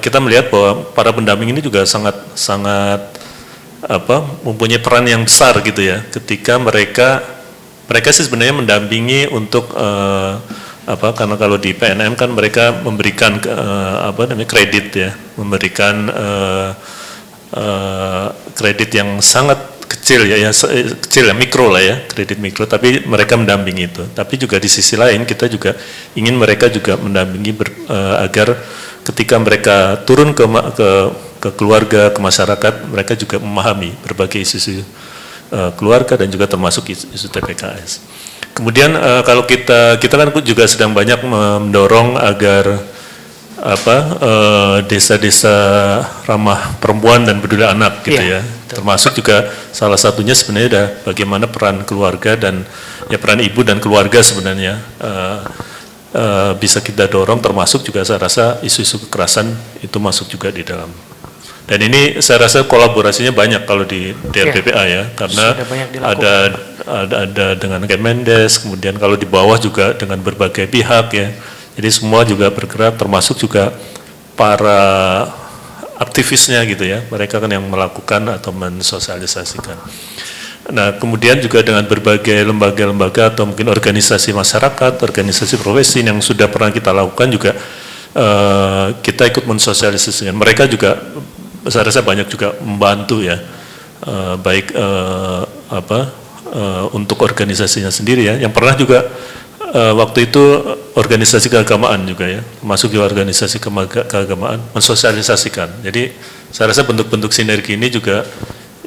kita melihat bahwa para pendamping ini juga sangat mempunyai peran yang besar gitu ya, ketika mereka sih sebenarnya mendampingi untuk karena kalau di PNM kan mereka memberikan kredit ya, memberikan kredit yang sangat kecil ya, mikro lah ya, kredit mikro, tapi mereka mendampingi itu. Tapi juga di sisi lain kita juga ingin mereka juga mendampingi agar ketika mereka turun ke keluarga, ke masyarakat, mereka juga memahami berbagai isu keluarga dan juga termasuk isu TPKS. Kemudian kalau kita kan juga sedang banyak mendorong agar desa-desa ramah perempuan dan peduli anak gitu ya. Termasuk juga salah satunya sebenarnya ada bagaimana peran keluarga dan ya peran ibu dan keluarga sebenarnya bisa kita dorong, termasuk juga saya rasa isu-isu kekerasan itu masuk juga di dalam. Dan ini saya rasa kolaborasinya banyak kalau di DLPPA ya, karena ada dengan Kemendes, kemudian kalau di bawah juga dengan berbagai pihak ya. Jadi semua juga bergerak, termasuk juga para aktivisnya gitu ya, mereka kan yang melakukan atau mensosialisasikan. Nah, kemudian juga dengan berbagai lembaga-lembaga atau mungkin organisasi masyarakat, organisasi profesi yang sudah pernah kita lakukan juga kita ikut mensosialisasikan. Mereka juga saya rasa banyak juga membantu ya, baik untuk organisasinya sendiri ya, yang pernah juga waktu itu organisasi keagamaan juga ya, masuk di organisasi keagamaan, mensosialisasikan. Jadi saya rasa bentuk-bentuk sinergi ini juga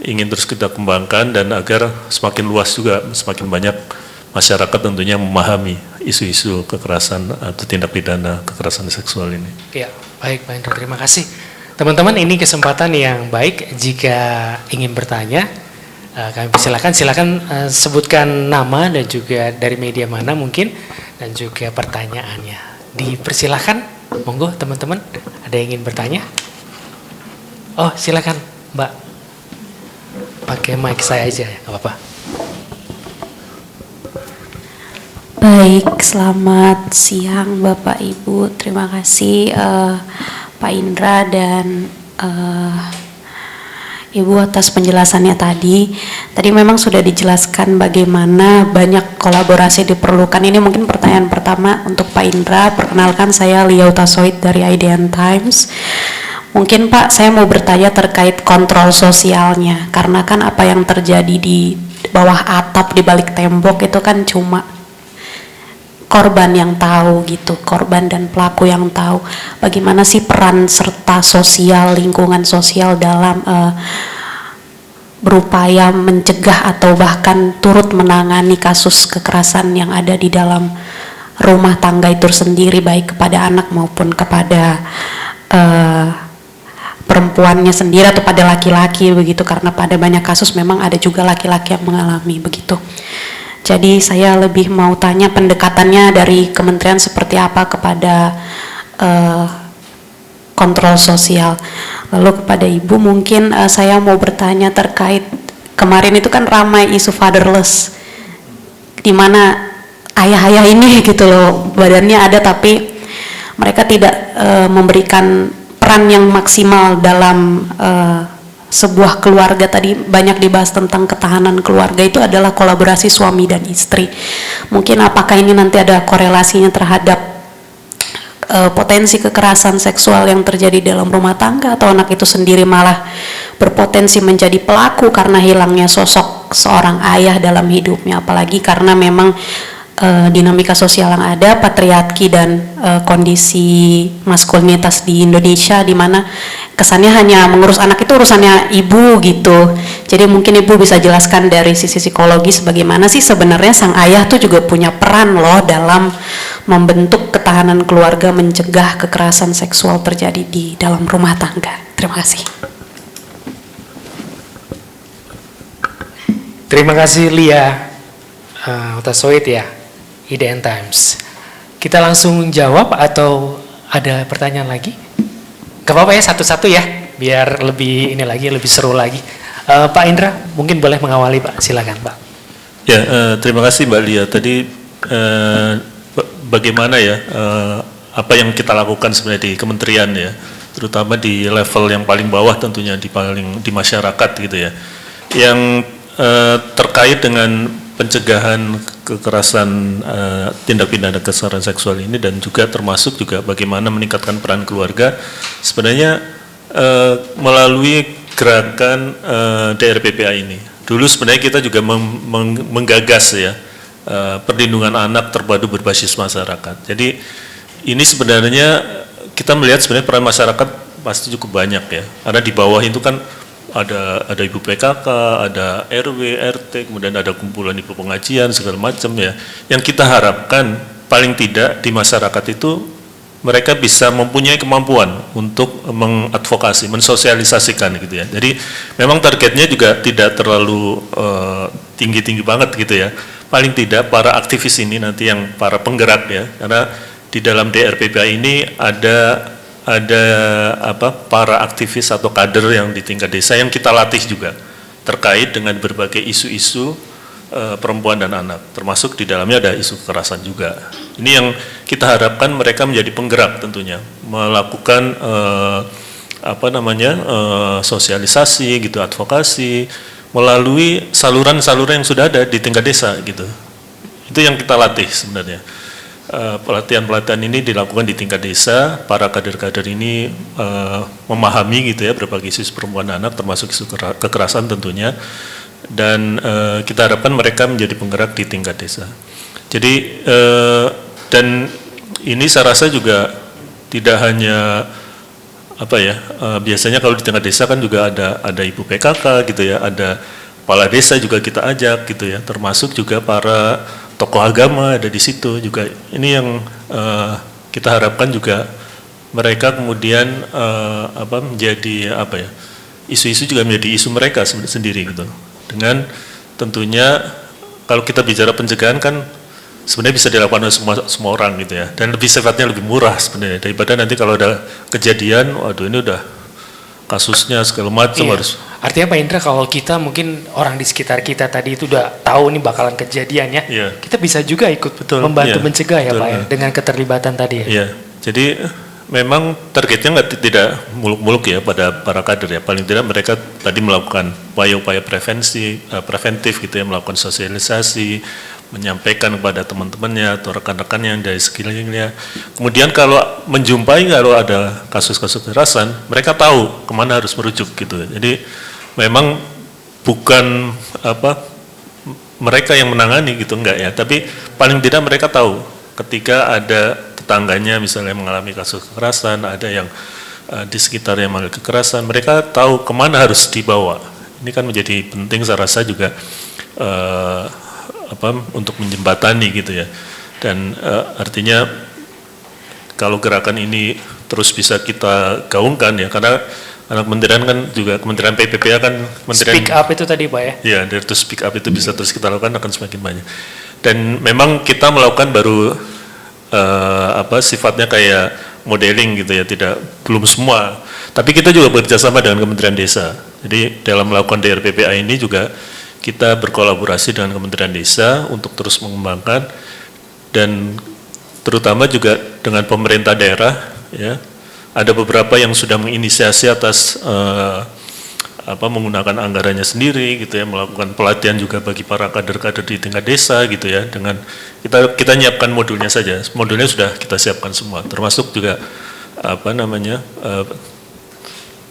ingin terus kita kembangkan dan agar semakin luas juga, semakin banyak masyarakat tentunya memahami isu-isu kekerasan atau tindak pidana kekerasan seksual ini. Ya, baik Pak Hendro, terima kasih. Teman-teman, ini kesempatan yang baik jika ingin bertanya. Kami silakan sebutkan nama dan juga dari media mana mungkin dan juga pertanyaannya. Dipersilakan, monggo teman-teman, ada yang ingin bertanya? Oh, silakan Mbak, pakai mic saya aja ya, nggak apa-apa. Baik, selamat siang Bapak Ibu, terima kasih Pak Indra dan Ibu atas penjelasannya tadi. Tadi memang sudah dijelaskan bagaimana banyak kolaborasi diperlukan. Ini mungkin pertanyaan pertama untuk Pak Indra. Perkenalkan, saya Lia Utasoid dari IDN Times. Mungkin Pak, saya mau bertanya terkait kontrol sosialnya. Karena kan apa yang terjadi di bawah atap, di balik tembok itu kan cuma korban yang tahu gitu, korban dan pelaku yang tahu. Bagaimana sih peran serta sosial, lingkungan sosial dalam berupaya mencegah atau bahkan turut menangani kasus kekerasan yang ada di dalam rumah tangga itu sendiri, baik kepada anak maupun kepada perempuannya sendiri atau pada laki-laki begitu, karena pada banyak kasus memang ada juga laki-laki yang mengalami begitu. Jadi saya lebih mau tanya pendekatannya dari kementerian seperti apa kepada kontrol sosial. Lalu kepada Ibu mungkin saya mau bertanya terkait kemarin itu kan ramai isu fatherless, di mana ayah-ayah ini gitu loh, badannya ada tapi mereka tidak memberikan peran yang maksimal dalam sebuah keluarga. Tadi banyak dibahas tentang ketahanan keluarga, itu adalah kolaborasi suami dan istri. Mungkin apakah ini nanti ada korelasinya terhadap potensi kekerasan seksual yang terjadi dalam rumah tangga, atau anak itu sendiri malah berpotensi menjadi pelaku karena hilangnya sosok seorang ayah dalam hidupnya, apalagi karena memang dinamika sosial yang ada, patriarki dan kondisi maskulinitas di Indonesia, di mana kesannya hanya mengurus anak itu urusannya ibu gitu. Jadi mungkin ibu bisa jelaskan dari sisi psikologis bagaimana sih sebenarnya sang ayah tuh juga punya peran loh dalam membentuk ketahanan keluarga, mencegah kekerasan seksual terjadi di dalam rumah tangga. Terima kasih. Terima kasih Lia Utasoid ya, IDN Times. Kita langsung jawab atau ada pertanyaan lagi? Gak apa-apa ya, satu-satu ya, biar lebih ini lagi, lebih seru lagi. Pak Indra, mungkin boleh mengawali Pak, silakan Pak. Ya, terima kasih Mbak Lia. Tadi bagaimana ya, apa yang kita lakukan sebenarnya di kementerian ya, terutama di level yang paling bawah tentunya di masyarakat gitu ya, yang terkait dengan pencegahan kekerasan tindak pidana kekerasan seksual ini, dan juga termasuk juga bagaimana meningkatkan peran keluarga sebenarnya melalui gerakan DRPPA ini. Dulu sebenarnya kita juga menggagas ya perlindungan anak terpadu berbasis masyarakat. Jadi ini sebenarnya kita melihat sebenarnya peran masyarakat pasti cukup banyak ya, karena di bawah itu kan ada ibu PKK, ada RW, RT, kemudian ada kumpulan ibu pengajian segala macam ya. Yang kita harapkan paling tidak di masyarakat itu mereka bisa mempunyai kemampuan untuk mengadvokasi, mensosialisasikan gitu ya. Jadi memang targetnya juga tidak terlalu tinggi-tinggi banget gitu ya. Paling tidak para aktivis ini nanti yang para penggerak ya, karena di dalam DRPPA ini ada para aktivis atau kader yang di tingkat desa yang kita latih juga terkait dengan berbagai isu-isu perempuan dan anak, termasuk di dalamnya ada isu kekerasan juga. Ini yang kita harapkan mereka menjadi penggerak tentunya, melakukan sosialisasi gitu, advokasi melalui saluran-saluran yang sudah ada di tingkat desa gitu. Itu yang kita latih sebenarnya. Pelatihan-pelatihan ini dilakukan di tingkat desa, para kader-kader ini memahami gitu ya berbagai isu perempuan dan anak, termasuk isu kekerasan tentunya, dan kita harapkan mereka menjadi penggerak di tingkat desa. Jadi dan ini saya rasa juga tidak hanya biasanya kalau di tingkat desa kan juga ada ibu PKK gitu ya, ada kepala desa juga kita ajak gitu ya, termasuk juga para tokoh agama ada di situ juga. Ini yang kita harapkan juga mereka kemudian menjadi isu-isu juga menjadi isu mereka sendiri gitu. Dengan tentunya kalau kita bicara pencegahan kan sebenarnya bisa dilakukan oleh semua orang gitu ya, dan lebih sifatnya lebih murah sebenarnya daripada nanti kalau ada kejadian, waduh ini udah kasusnya segala macam harus. Artinya Pak Indra, kalau kita mungkin orang di sekitar kita tadi itu udah tahu ini bakalan kejadian ya, kita bisa juga ikut membantu mencegah ya Pak ya, dengan keterlibatan tadi ya. Iya, jadi memang targetnya tidak muluk-muluk ya pada para kader ya, paling tidak mereka tadi melakukan upaya-upaya preventif gitu ya, melakukan sosialisasi, menyampaikan kepada teman-temannya atau rekan-rekannya yang dari sekelilingnya. Kemudian kalau menjumpai kalau ada kasus-kasus kekerasan, mereka tahu kemana harus merujuk gitu. Jadi memang bukan mereka yang menangani gitu, enggak ya, tapi paling tidak mereka tahu ketika ada tetangganya misalnya mengalami kasus kekerasan, ada yang di sekitar yang mengalami kekerasan, mereka tahu kemana harus dibawa. Ini kan menjadi penting saya rasa juga untuk menjembatani gitu ya, dan artinya kalau gerakan ini terus bisa kita gaungkan ya, karena kementerian kan juga, kementerian PPPA kan kementerian speak up itu tadi Pak ya? Ya, dari itu speak up itu bisa terus kita lakukan akan semakin banyak, dan memang kita melakukan baru sifatnya kayak modeling gitu ya, belum semua, tapi kita juga bekerjasama dengan Kementerian Desa. Jadi dalam melakukan DRPPA ini juga kita berkolaborasi dengan Kementerian Desa untuk terus mengembangkan, dan terutama juga dengan pemerintah daerah ya. Ada beberapa yang sudah menginisiasi atas menggunakan anggarannya sendiri gitu ya, melakukan pelatihan juga bagi para kader-kader di tingkat desa gitu ya, dengan kita nyiapkan modulnya saja. Modulnya sudah kita siapkan semua, termasuk juga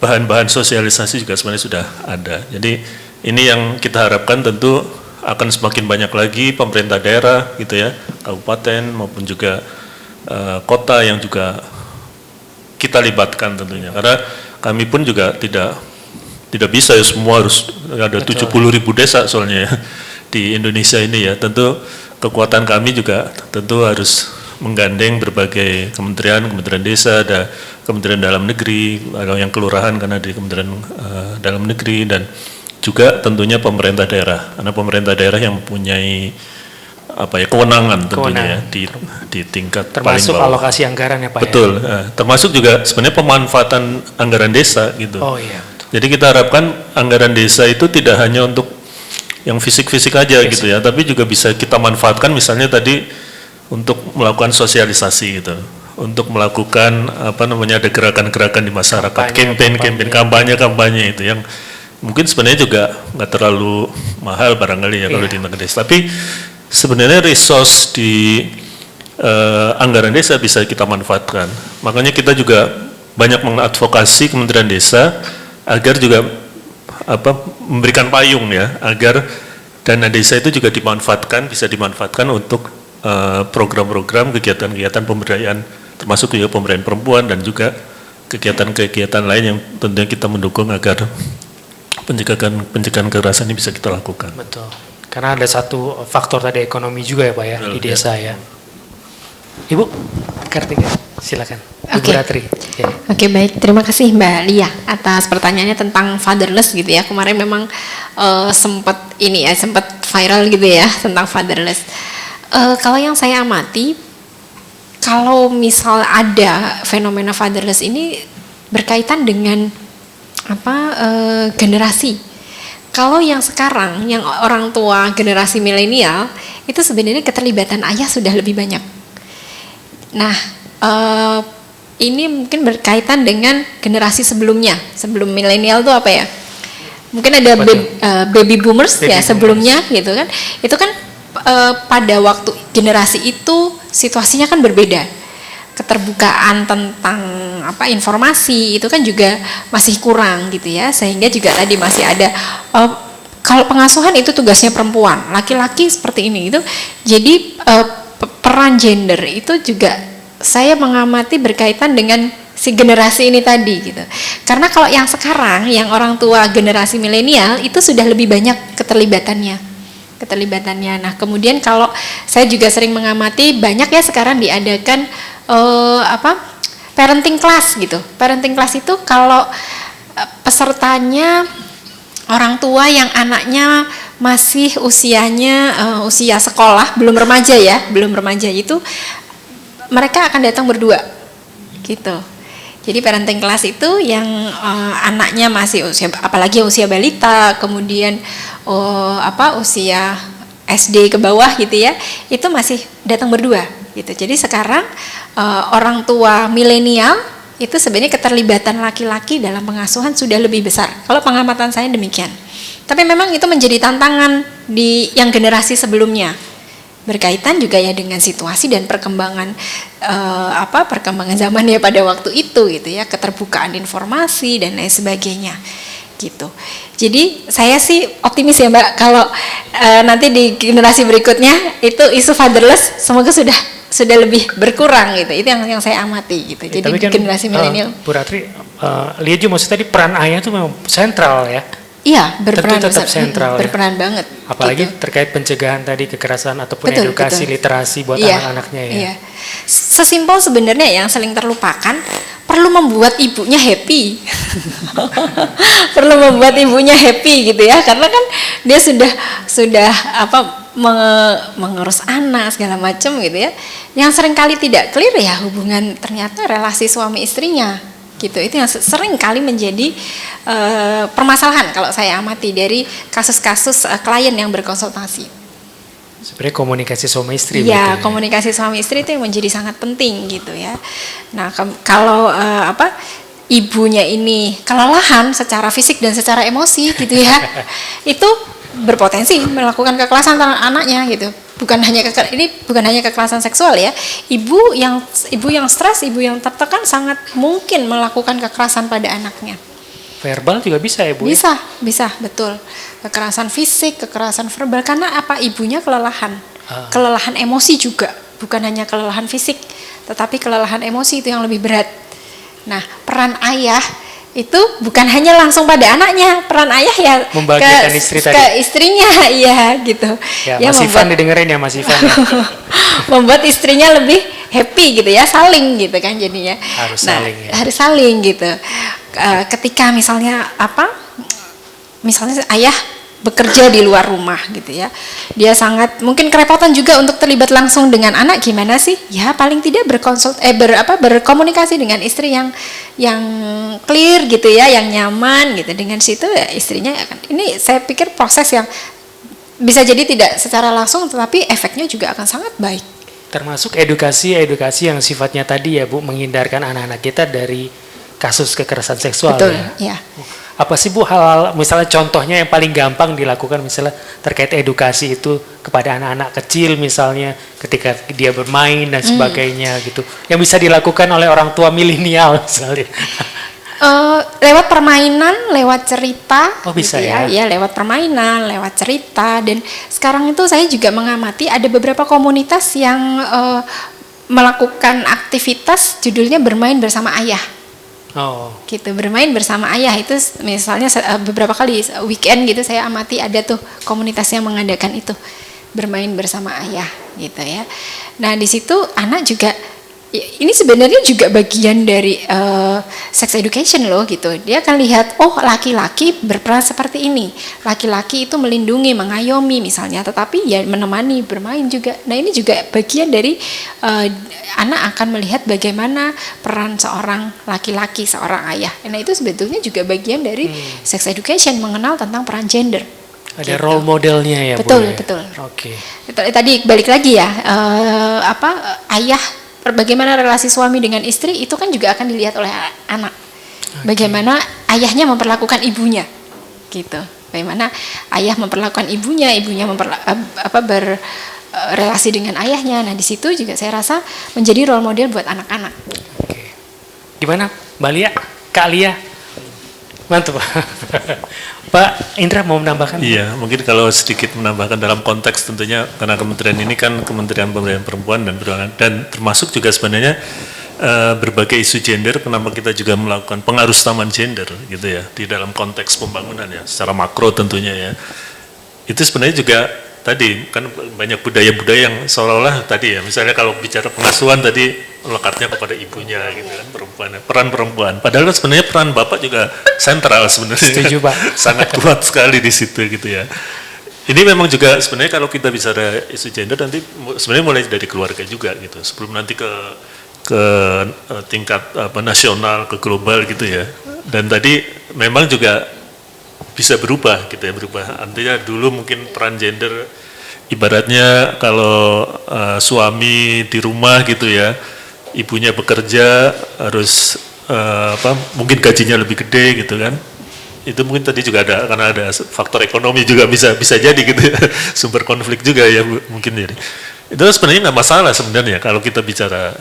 bahan-bahan sosialisasi juga sebenarnya sudah ada. Jadi ini yang kita harapkan tentu akan semakin banyak lagi pemerintah daerah gitu ya, kabupaten maupun juga kota yang juga kita libatkan tentunya, karena kami pun juga tidak bisa ya semua harus ada 70.000 desa soalnya ya di Indonesia ini ya. Tentu kekuatan kami juga tentu harus menggandeng berbagai kementerian desa, ada Kementerian Dalam Negeri, ada yang kelurahan karena di Kementerian Dalam Negeri, dan juga tentunya pemerintah daerah, karena pemerintah daerah yang mempunyai kewenangan tentunya ya di tingkat termasuk paling bawah. alokasi anggaran ya Pak. Betul, termasuk juga sebenarnya pemanfaatan anggaran desa gitu. Oh iya. Betul. Jadi kita harapkan anggaran desa itu tidak hanya untuk yang fisik-fisik aja gitu ya, tapi juga bisa kita manfaatkan misalnya tadi untuk melakukan sosialisasi gitu, untuk melakukan ada gerakan-gerakan di masyarakat, campaign kampanye itu yang mungkin sebenarnya juga nggak terlalu mahal barangkali ya kalau di tingkat desa, tapi sebenarnya resource di anggaran desa bisa kita manfaatkan. Makanya kita juga banyak mengadvokasi Kementerian Desa agar juga memberikan payung ya, agar dana desa itu juga bisa dimanfaatkan untuk program-program, kegiatan-kegiatan pemberdayaan, termasuk juga pemberdayaan perempuan dan juga kegiatan-kegiatan lain yang tentunya kita mendukung agar pencegahan kekerasan ini bisa kita lakukan. Betul. Karena ada satu faktor tadi ekonomi juga ya Pak ya. Betul, di desa ya. Ibu Kartika, silakan. Ibu Ratri. Ya. Oke, baik. Terima kasih Mbak Lia atas pertanyaannya tentang fatherless gitu ya. Kemarin memang sempat viral gitu ya tentang fatherless. Kalau yang saya amati, kalau misal ada fenomena fatherless ini berkaitan dengan generasi. Kalau yang sekarang, yang orang tua generasi milenial, itu sebenarnya keterlibatan ayah sudah lebih banyak. Nah, ini mungkin berkaitan dengan generasi sebelumnya, sebelum milenial itu apa ya? Mungkin ada baby boomers ya sebelumnya gitu kan. Itu kan pada waktu generasi itu situasinya kan berbeda. Keterbukaan tentang informasi itu kan juga masih kurang gitu ya, sehingga juga tadi masih ada kalau pengasuhan itu tugasnya perempuan, laki-laki seperti ini itu. Jadi peran gender itu juga saya mengamati berkaitan dengan si generasi ini tadi gitu. Karena kalau yang sekarang, yang orang tua generasi milenial itu sudah lebih banyak keterlibatannya. Nah, kemudian kalau saya juga sering mengamati banyak ya sekarang diadakan parenting class gitu. Parenting class itu kalau pesertanya orang tua yang anaknya masih usianya usia sekolah, belum remaja itu mereka akan datang berdua gitu. Jadi parenting class itu yang anaknya masih apalagi usia balita, kemudian usia SD ke bawah gitu ya, itu masih datang berdua gitu. Jadi sekarang orang tua milenial itu sebenarnya keterlibatan laki-laki dalam pengasuhan sudah lebih besar. Kalau pengamatan saya demikian. Tapi memang itu menjadi tantangan di yang generasi sebelumnya. Berkaitan juga ya dengan situasi dan perkembangan perkembangan zaman ya pada waktu itu gitu ya, keterbukaan informasi dan lain sebagainya gitu. Jadi saya sih optimis ya Mbak, kalau nanti di generasi berikutnya itu isu fatherless semoga sudah lebih berkurang gitu. Itu yang saya amati gitu. Jadi tapi kan, generasi milenial. Bu Ratri, lihat juga maksudnya tadi peran ayah itu memang sentral ya. Iya, berperan tetap sentral berperan ya. banget. Apalagi gitu. terkait pencegahan tadi kekerasan ataupun Betul, edukasi literasi buat anak-anaknya ya. Iya. Sesimpel sebenarnya yang sering terlupakan, perlu membuat ibunya happy. Perlu membuat ibunya happy gitu ya, karena kan dia sudah mengurus anak segala macam gitu ya. Yang sering kali tidak clear ya hubungan ternyata relasi suami istrinya. Gitu, itu yang sering kali menjadi permasalahan kalau saya amati dari kasus-kasus klien yang berkonsultasi. Sebenarnya komunikasi suami istri. Iya, komunikasi suami istri itu yang menjadi sangat penting gitu ya. Nah, kalau ibunya ini kelelahan secara fisik dan secara emosi gitu ya, itu berpotensi melakukan kekerasan terhadap anaknya gitu. Ini bukan hanya kekerasan seksual ya. Ibu yang stres, ibu yang tertekan sangat mungkin melakukan kekerasan pada anaknya. Verbal juga bisa ya Bu? Bisa, betul. Kekerasan fisik, kekerasan verbal, karena apa? Ibunya kelelahan. Kelelahan emosi juga, bukan hanya kelelahan fisik, tetapi kelelahan emosi itu yang lebih berat. Nah, peran ayah itu bukan hanya langsung pada anaknya, peran ayah ya membahagiakan istri tadi. Ke istrinya, iya gitu. Ya, Mas Ivan didengerin ya Mas Ivan. Membuat istrinya lebih happy gitu ya, saling gitu kan jadinya. Harus saling gitu. Ketika misalnya ayah bekerja di luar rumah gitu ya, dia sangat mungkin kerepotan juga untuk terlibat langsung dengan anak. Gimana sih? Ya paling tidak berkomunikasi dengan istri yang clear gitu ya, yang nyaman gitu. Dengan situ ya istrinya akan, ini saya pikir proses yang bisa jadi tidak secara langsung, tetapi efeknya juga akan sangat baik. Termasuk edukasi yang sifatnya tadi ya Bu, menghindarkan anak-anak kita dari kasus kekerasan seksual. Betul, ya. ya. Apa sih Bu hal-hal, misalnya contohnya yang paling gampang dilakukan misalnya terkait edukasi itu kepada anak-anak kecil misalnya ketika dia bermain dan sebagainya gitu, yang bisa dilakukan oleh orang tua milenial misalnya? Lewat permainan, lewat cerita. Oh bisa gitu ya? Ya, lewat permainan, lewat cerita. Dan sekarang itu saya juga mengamati ada beberapa komunitas yang melakukan aktivitas judulnya bermain bersama ayah. Oh. Gitu, bermain bersama ayah itu misalnya beberapa kali weekend gitu saya amati ada tuh komunitas yang mengadakan itu, bermain bersama ayah gitu ya. Nah di situ anak juga, ini sebenarnya juga bagian dari sex education loh gitu. Dia akan lihat, oh laki-laki berperan seperti ini, laki-laki itu melindungi, mengayomi misalnya, tetapi ya menemani, bermain juga. Nah ini juga bagian dari anak akan melihat bagaimana peran seorang laki-laki, seorang ayah. Nah itu sebetulnya juga bagian dari sex education, mengenal tentang peran gender. Ada role modelnya ya betul, Bu? Betul. Oke. Tadi balik lagi ya, ayah, bagaimana relasi suami dengan istri itu kan juga akan dilihat oleh anak. Bagaimana ayahnya memperlakukan ibunya, gitu. Bagaimana ayah memperlakukan ibunya berrelasi dengan ayahnya. Nah di situ juga saya rasa menjadi role model buat anak-anak. Oke. Gimana Mbak Lia, Kak Lia? Mantap Pak Indra mau menambahkan? Iya, mungkin kalau sedikit menambahkan dalam konteks tentunya karena kementerian ini kan Kementerian Pemberdayaan Perempuan dan Perlindungan, dan termasuk juga sebenarnya berbagai isu gender, kenapa kita juga melakukan pengarustaman gender gitu ya di dalam konteks pembangunan ya secara makro tentunya ya. Itu sebenarnya juga tadi kan banyak budaya-budaya yang seolah-olah tadi ya, misalnya kalau bicara pengasuhan tadi lekatnya kepada ibunya gitu kan, peran perempuan, padahal kan sebenarnya peran bapak juga sentral sebenarnya. Setuju Pak. Sangat kuat sekali di situ gitu ya. Ini memang juga sebenarnya kalau kita bicara isu gender nanti sebenarnya mulai dari keluarga juga gitu, sebelum nanti ke tingkat nasional, ke global gitu ya. Dan tadi memang juga bisa berubah gitu ya, artinya dulu mungkin peran gender ibaratnya kalau suami di rumah gitu ya, ibunya bekerja harus mungkin gajinya lebih gede gitu kan, itu mungkin tadi juga ada karena ada faktor ekonomi juga bisa jadi gitu ya, sumber konflik juga ya mungkin. Jadi itu sebenarnya nggak masalah sebenarnya kalau kita bicara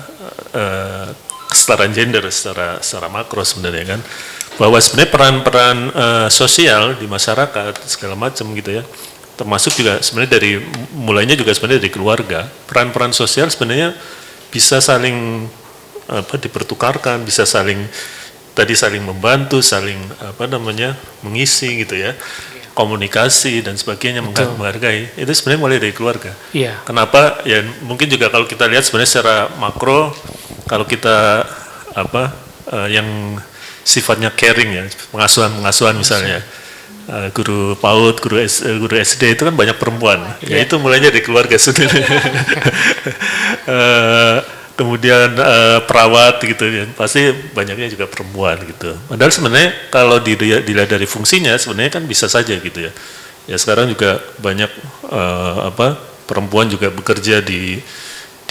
kesetaraan gender secara makro sebenarnya kan, bahwa sebenarnya peran-peran sosial di masyarakat segala macam gitu ya, termasuk juga sebenarnya mulainya juga sebenarnya dari keluarga. Peran-peran sosial sebenarnya bisa saling dipertukarkan, bisa saling membantu, saling mengisi gitu ya, komunikasi dan sebagainya, menghargai. Itu sebenarnya mulai dari keluarga. Iya. Kenapa? Ya mungkin juga kalau kita lihat sebenarnya secara makro, kalau kita yang sifatnya caring ya, pengasuhan misalnya, guru PAUD, guru SD itu kan banyak perempuan, ya itu mulainya dari keluarga sebenarnya. Kemudian perawat gitu ya, pasti banyaknya juga perempuan gitu. Padahal sebenarnya kalau dilihat dari fungsinya sebenarnya kan bisa saja gitu ya. Ya sekarang juga banyak perempuan juga bekerja di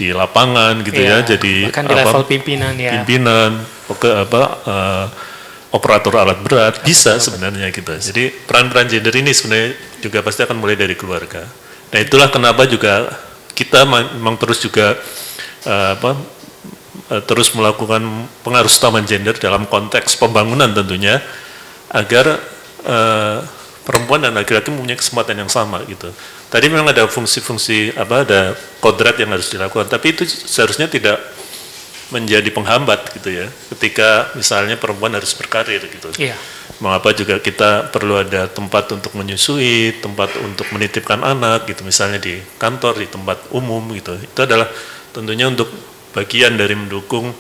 lapangan gitu ya, jadi bahkan di level pimpinan ya. Pimpinan, operator alat berat, bisa sebenarnya gitu. Jadi peran-peran gender ini sebenarnya juga pasti akan mulai dari keluarga. Nah itulah kenapa juga kita memang terus juga terus melakukan pengaruh utama gender dalam konteks pembangunan tentunya, agar perempuan dan laki-laki mempunyai kesempatan yang sama gitu. Tadi memang ada fungsi-fungsi ada kodrat yang harus dilakukan, tapi itu seharusnya tidak menjadi penghambat gitu ya. Ketika misalnya perempuan harus berkarir gitu. Iya. Mengapa juga kita perlu ada tempat untuk menyusui, tempat untuk menitipkan anak gitu, misalnya di kantor, di tempat umum gitu. Itu adalah tentunya untuk bagian dari mendukung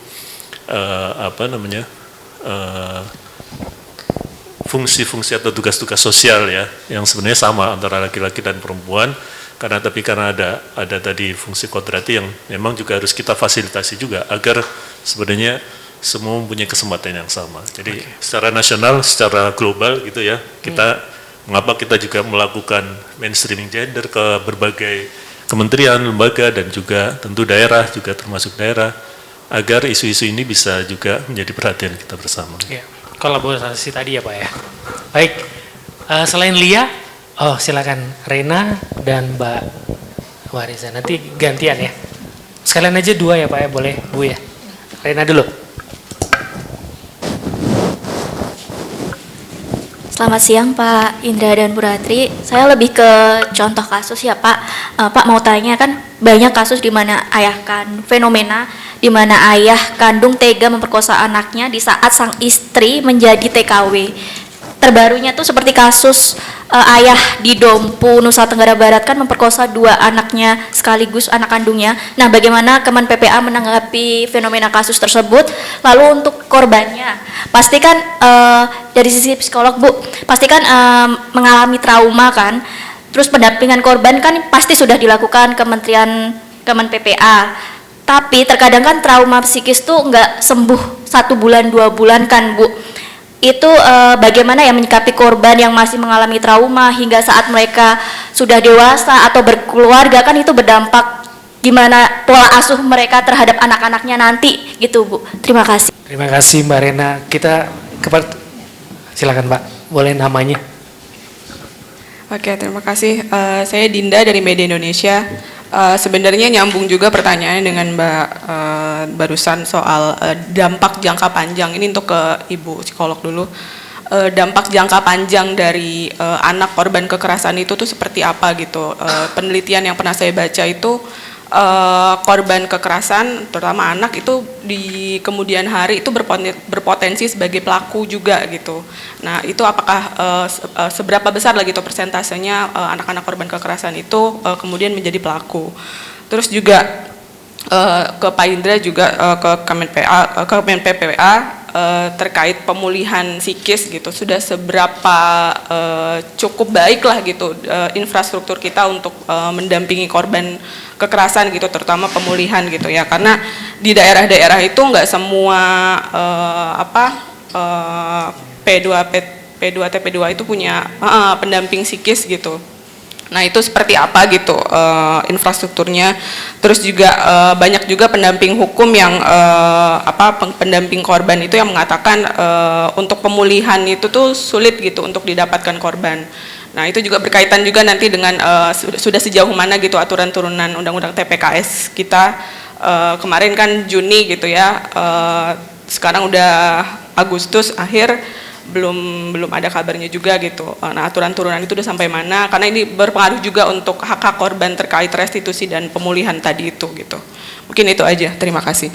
fungsi-fungsi atau tugas-tugas sosial ya, yang sebenarnya sama antara laki-laki dan perempuan, karena ada tadi fungsi kodrati yang memang juga harus kita fasilitasi juga agar sebenarnya semua mempunyai kesempatan yang sama. Jadi secara nasional, secara global gitu ya, mengapa kita juga melakukan mainstreaming gender ke berbagai kementerian, lembaga, dan juga tentu daerah, juga termasuk daerah, agar isu-isu ini bisa juga menjadi perhatian kita bersama. Ya, kolaborasi tadi ya Pak ya. Baik, selain Lia, silakan Rena dan Mbak Wariza. Nanti gantian ya. Sekalian aja 2 ya Pak ya, boleh Bu ya. Rena dulu. Selamat siang Pak Indra dan Bu Ratri. Saya lebih ke contoh kasus ya Pak. Pak mau tanya, kan banyak kasus di mana fenomena di mana ayah kandung tega memperkosa anaknya di saat sang istri menjadi TKW. Terbarunya tuh seperti kasus ayah di Dompu, Nusa Tenggara Barat kan memperkosa 2 anaknya sekaligus anak kandungnya. Nah, bagaimana Kemen PPA menanggapi fenomena kasus tersebut? Lalu untuk korbannya, pastikan dari sisi psikolog Bu, pastikan mengalami trauma kan. Terus pendampingan korban kan pasti sudah dilakukan Kemen PPA. Tapi terkadang kan trauma psikis tuh nggak sembuh 1 bulan 2 bulan kan Bu. Itu bagaimana ya menyikapi korban yang masih mengalami trauma hingga saat mereka sudah dewasa atau berkeluarga, kan itu berdampak gimana pola asuh mereka terhadap anak-anaknya nanti gitu Bu. Terima kasih. Terima kasih Mbak Rena. Silakan Pak, boleh namanya. Oke, terima kasih. Saya Dinda dari Media Indonesia. Sebenarnya nyambung juga pertanyaannya dengan Mbak barusan soal dampak jangka panjang. Ini untuk ke Ibu psikolog dulu. Dampak jangka panjang dari anak korban kekerasan itu tuh seperti apa gitu. Penelitian yang pernah saya baca itu korban kekerasan, terutama anak itu di kemudian hari itu berpotensi sebagai pelaku juga gitu. Nah itu apakah seberapa besar lagi tuh persentasenya anak-anak korban kekerasan itu kemudian menjadi pelaku. Terus juga ke Pak Indra juga ke Kemen PPA terkait pemulihan psikis gitu, sudah seberapa cukup baik lah gitu infrastruktur kita untuk mendampingi korban kekerasan gitu, terutama pemulihan gitu ya, karena di daerah-daerah itu nggak semua P2T P2 itu punya pendamping psikis gitu. Nah itu seperti apa gitu infrastrukturnya. Terus juga banyak juga pendamping hukum yang pendamping korban itu yang mengatakan untuk pemulihan itu tuh sulit gitu untuk didapatkan korban. Nah itu juga berkaitan juga nanti dengan sudah sejauh mana gitu aturan turunan undang-undang TPKS kita. Kemarin kan Juni gitu ya, sekarang udah Agustus akhir, belum ada kabarnya juga gitu. Nah aturan turunan itu udah sampai mana, karena ini berpengaruh juga untuk hak-hak korban terkait restitusi dan pemulihan tadi itu gitu. Mungkin itu aja, terima kasih.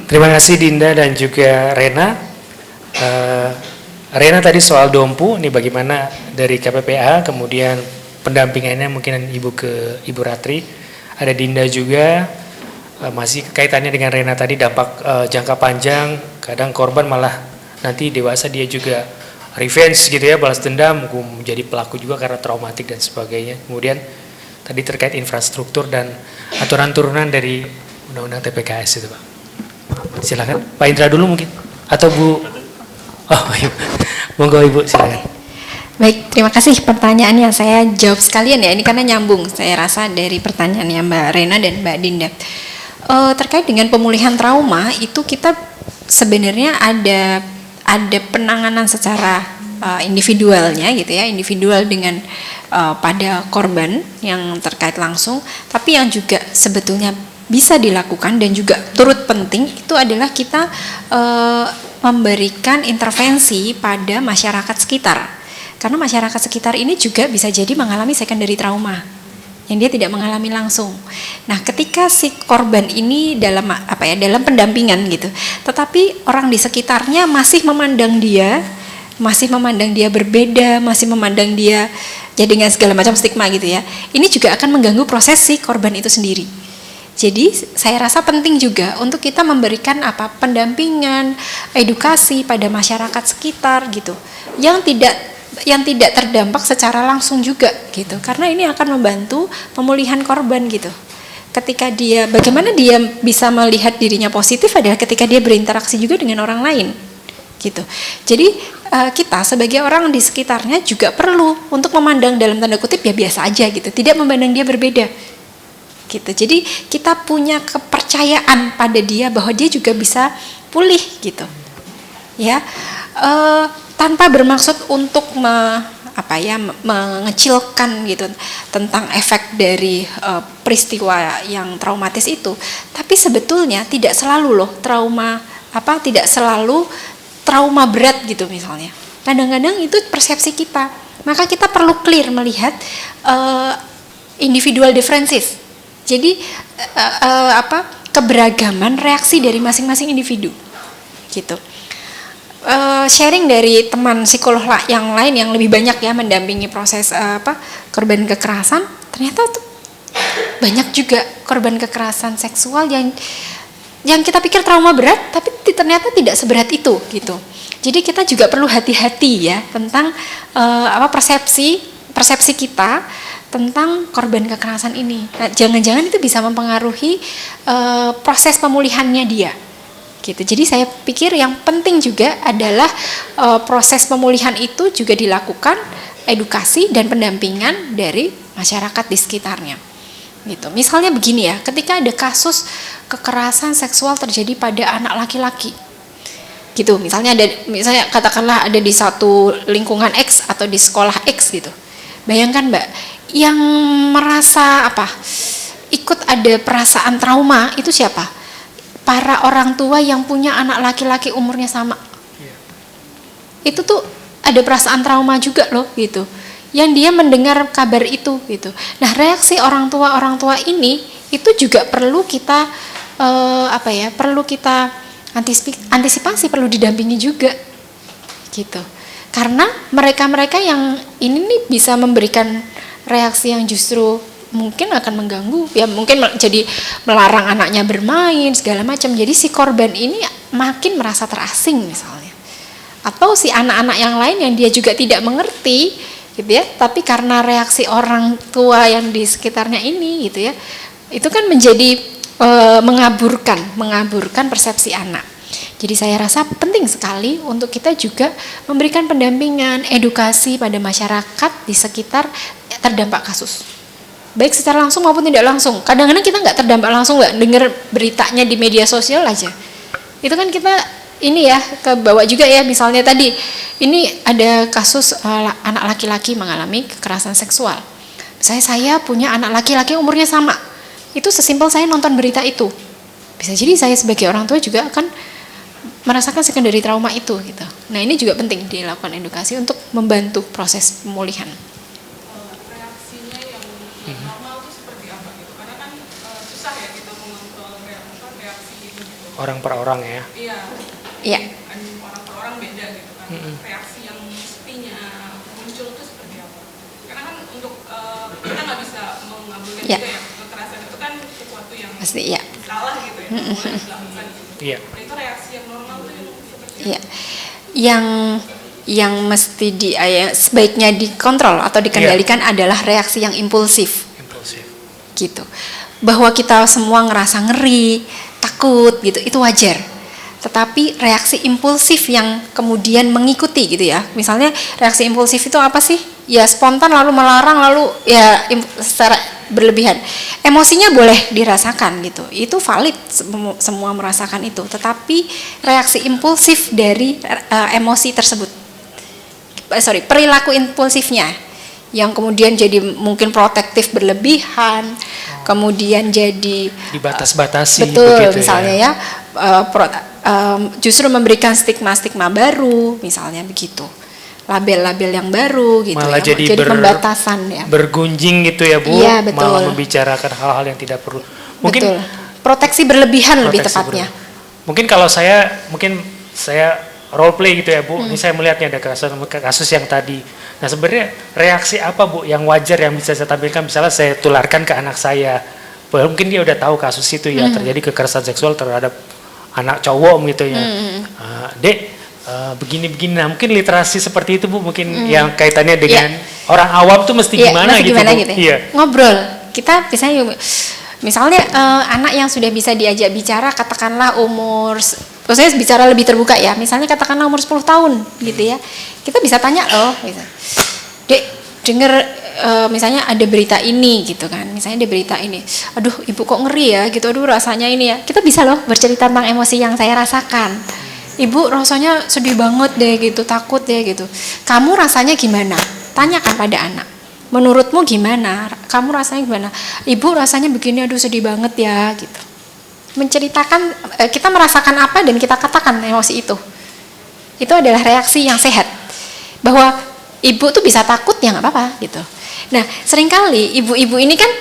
Terima kasih Dinda dan juga Rena. Rena tadi soal Dompu, ini bagaimana dari KPPA, kemudian pendampingannya mungkin Ibu ke Ibu Ratri. Ada Dinda juga, masih kaitannya dengan Rena tadi, dampak jangka panjang, kadang korban malah nanti dewasa dia juga revenge gitu ya, balas dendam, menjadi pelaku juga karena traumatik dan sebagainya. Kemudian tadi terkait infrastruktur dan aturan turunan dari Undang-Undang TPKS itu Pak. Silakan Pak Indra dulu mungkin, atau Bu. Oh iya, monggo Ibu silakan. Baik, terima kasih pertanyaannya. Saya jawab sekalian ya, ini karena nyambung saya rasa dari pertanyaannya Mbak Rena dan Mbak Dinda. terkait dengan pemulihan trauma itu kita sebenarnya ada penanganan secara individualnya gitu ya, individual dengan pada korban yang terkait langsung, tapi yang juga sebetulnya bisa dilakukan dan juga turut penting itu adalah kita memberikan intervensi pada masyarakat sekitar, karena masyarakat sekitar ini juga bisa jadi mengalami secondary trauma yang dia tidak mengalami langsung. Nah, ketika si korban ini dalam pendampingan gitu, tetapi orang di sekitarnya masih memandang dia berbeda, masih memandang dia ya dengan segala macam stigma gitu ya. Ini juga akan mengganggu proses si korban itu sendiri. Jadi saya rasa penting juga untuk kita memberikan pendampingan, edukasi pada masyarakat sekitar gitu, yang tidak terdampak secara langsung juga gitu, karena ini akan membantu pemulihan korban gitu. Ketika bagaimana dia bisa melihat dirinya positif adalah ketika dia berinteraksi juga dengan orang lain gitu. Jadi kita sebagai orang di sekitarnya juga perlu untuk memandang dalam tanda kutip ya biasa aja gitu, tidak memandang dia berbeda gitu. Jadi kita punya kepercayaan pada dia bahwa dia juga bisa pulih gitu ya, tanpa bermaksud untuk mengecilkan gitu tentang efek dari peristiwa yang traumatis itu. Tapi sebetulnya tidak selalu loh tidak selalu trauma berat gitu misalnya. Kadang-kadang itu persepsi kita. Maka kita perlu clear melihat individual differences. Jadi keberagaman reaksi dari masing-masing individu gitu. Sharing dari teman psikolog yang lain yang lebih banyak ya mendampingi proses korban kekerasan, ternyata tuh banyak juga korban kekerasan seksual yang kita pikir trauma berat tapi ternyata tidak seberat itu gitu. Jadi kita juga perlu hati-hati ya tentang persepsi kita tentang korban kekerasan ini. Nah, jangan-jangan itu bisa mempengaruhi proses pemulihannya dia. Gitu. Jadi saya pikir yang penting juga adalah proses pemulihan itu juga dilakukan edukasi dan pendampingan dari masyarakat di sekitarnya. Gitu. Misalnya begini ya, ketika ada kasus kekerasan seksual terjadi pada anak laki-laki. Gitu. Misalnya katakanlah ada di satu lingkungan X atau di sekolah X gitu. Bayangkan Mbak, yang merasa ikut ada perasaan trauma itu siapa? Para orang tua yang punya anak laki-laki umurnya sama. Itu tuh ada perasaan trauma juga loh gitu. Yang dia mendengar kabar itu gitu. Nah, reaksi orang tua ini itu juga perlu kita perlu kita antisipasi, perlu didampingi juga. Gitu. Karena mereka-mereka yang ini nih bisa memberikan reaksi yang justru mungkin akan mengganggu, ya mungkin jadi melarang anaknya bermain segala macam. Jadi si korban ini makin merasa terasing misalnya. Atau si anak-anak yang lain yang dia juga tidak mengerti gitu ya, tapi karena reaksi orang tua yang di sekitarnya ini gitu ya, itu kan menjadi mengaburkan persepsi anak. Jadi saya rasa penting sekali untuk kita juga memberikan pendampingan, edukasi pada masyarakat di sekitar terdampak kasus. Baik secara langsung maupun tidak langsung. Kadang-kadang kita nggak terdampak langsung, nggak dengar beritanya di media sosial aja. Itu kan kita ini ya kebawa juga ya, misalnya tadi ini ada kasus anak laki-laki mengalami kekerasan seksual. Misalnya saya punya anak laki-laki umurnya sama. Itu sesimpel saya nonton berita itu. Bisa jadi saya sebagai orang tua juga akan merasakan secondary trauma itu gitu. Nah, ini juga penting dilakukan edukasi untuk membantu proses pemulihan. Reaksinya yang normal itu seperti apa gitu? Karena kan susah ya kita mengontrol reaksi itu gitu. Orang per orang ya. Iya. Iya. Kan orang per orang beda gitu kan. Reaksi yang mestinya muncul itu seperti apa? Karena kan untuk kita nggak bisa mengabulkan juga ya, kekerasan itu kan sesuatu yang Pasti ya. salah gitu ya, boleh dilakukan gitu. Iya. Nah, itu reaksi yang normal itu yang seperti Iya. Yang mesti sebaiknya dikontrol atau dikendalikan adalah reaksi yang impulsif. Gitu. Bahwa kita semua ngerasa ngeri, takut gitu, itu wajar. Tetapi reaksi impulsif yang kemudian mengikuti gitu ya. Misalnya reaksi impulsif itu apa sih? ya spontan lalu melarang lalu ya secara berlebihan. Emosinya boleh dirasakan gitu, itu valid, semua merasakan itu, tetapi reaksi impulsif dari emosi tersebut, perilaku impulsifnya yang kemudian jadi mungkin protektif berlebihan, kemudian jadi dibatas-batasi betul begitu misalnya ya, justru memberikan stigma-stigma baru misalnya begitu, label-label yang baru gitu, malah ya, jadi pembatasan ya, bergunjing gitu ya Bu, iya, betul. malah membicarakan hal-hal yang tidak perlu, mungkin betul. Proteksi berlebihan lebih tepatnya. Mungkin kalau saya role play gitu ya Bu, ini saya melihatnya ada kasus yang tadi. Nah sebenarnya reaksi apa Bu yang wajar yang bisa saya tampilkan, misalnya saya tularkan ke anak saya, mungkin dia udah tahu kasus itu ya, terjadi kekerasan seksual terhadap anak cowok gitu ya. Dek, begini-begini, nah mungkin literasi seperti itu Bu, mungkin yang kaitannya dengan orang awam tuh mesti gimana gitu Bu. Gitu. Ngobrol, kita misalnya anak yang sudah bisa diajak bicara, katakanlah saya bicara lebih terbuka ya, misalnya katakanlah umur 10 tahun gitu ya, kita bisa tanya Dek, denger misalnya ada berita ini gitu kan, misalnya ada berita ini, aduh ibu kok ngeri ya gitu, aduh rasanya ini ya, kita bisa loh bercerita tentang emosi yang saya rasakan. Ibu rasanya sedih banget deh gitu, takut deh gitu, kamu rasanya gimana? Tanyakan pada anak, menurutmu gimana? Kamu rasanya gimana? Ibu rasanya begini, aduh sedih banget ya gitu. Menceritakan kita merasakan apa dan kita katakan emosi itu adalah reaksi yang sehat, bahwa ibu tuh bisa takut ya nggak apa-apa gitu. Nah seringkali ibu-ibu ini kan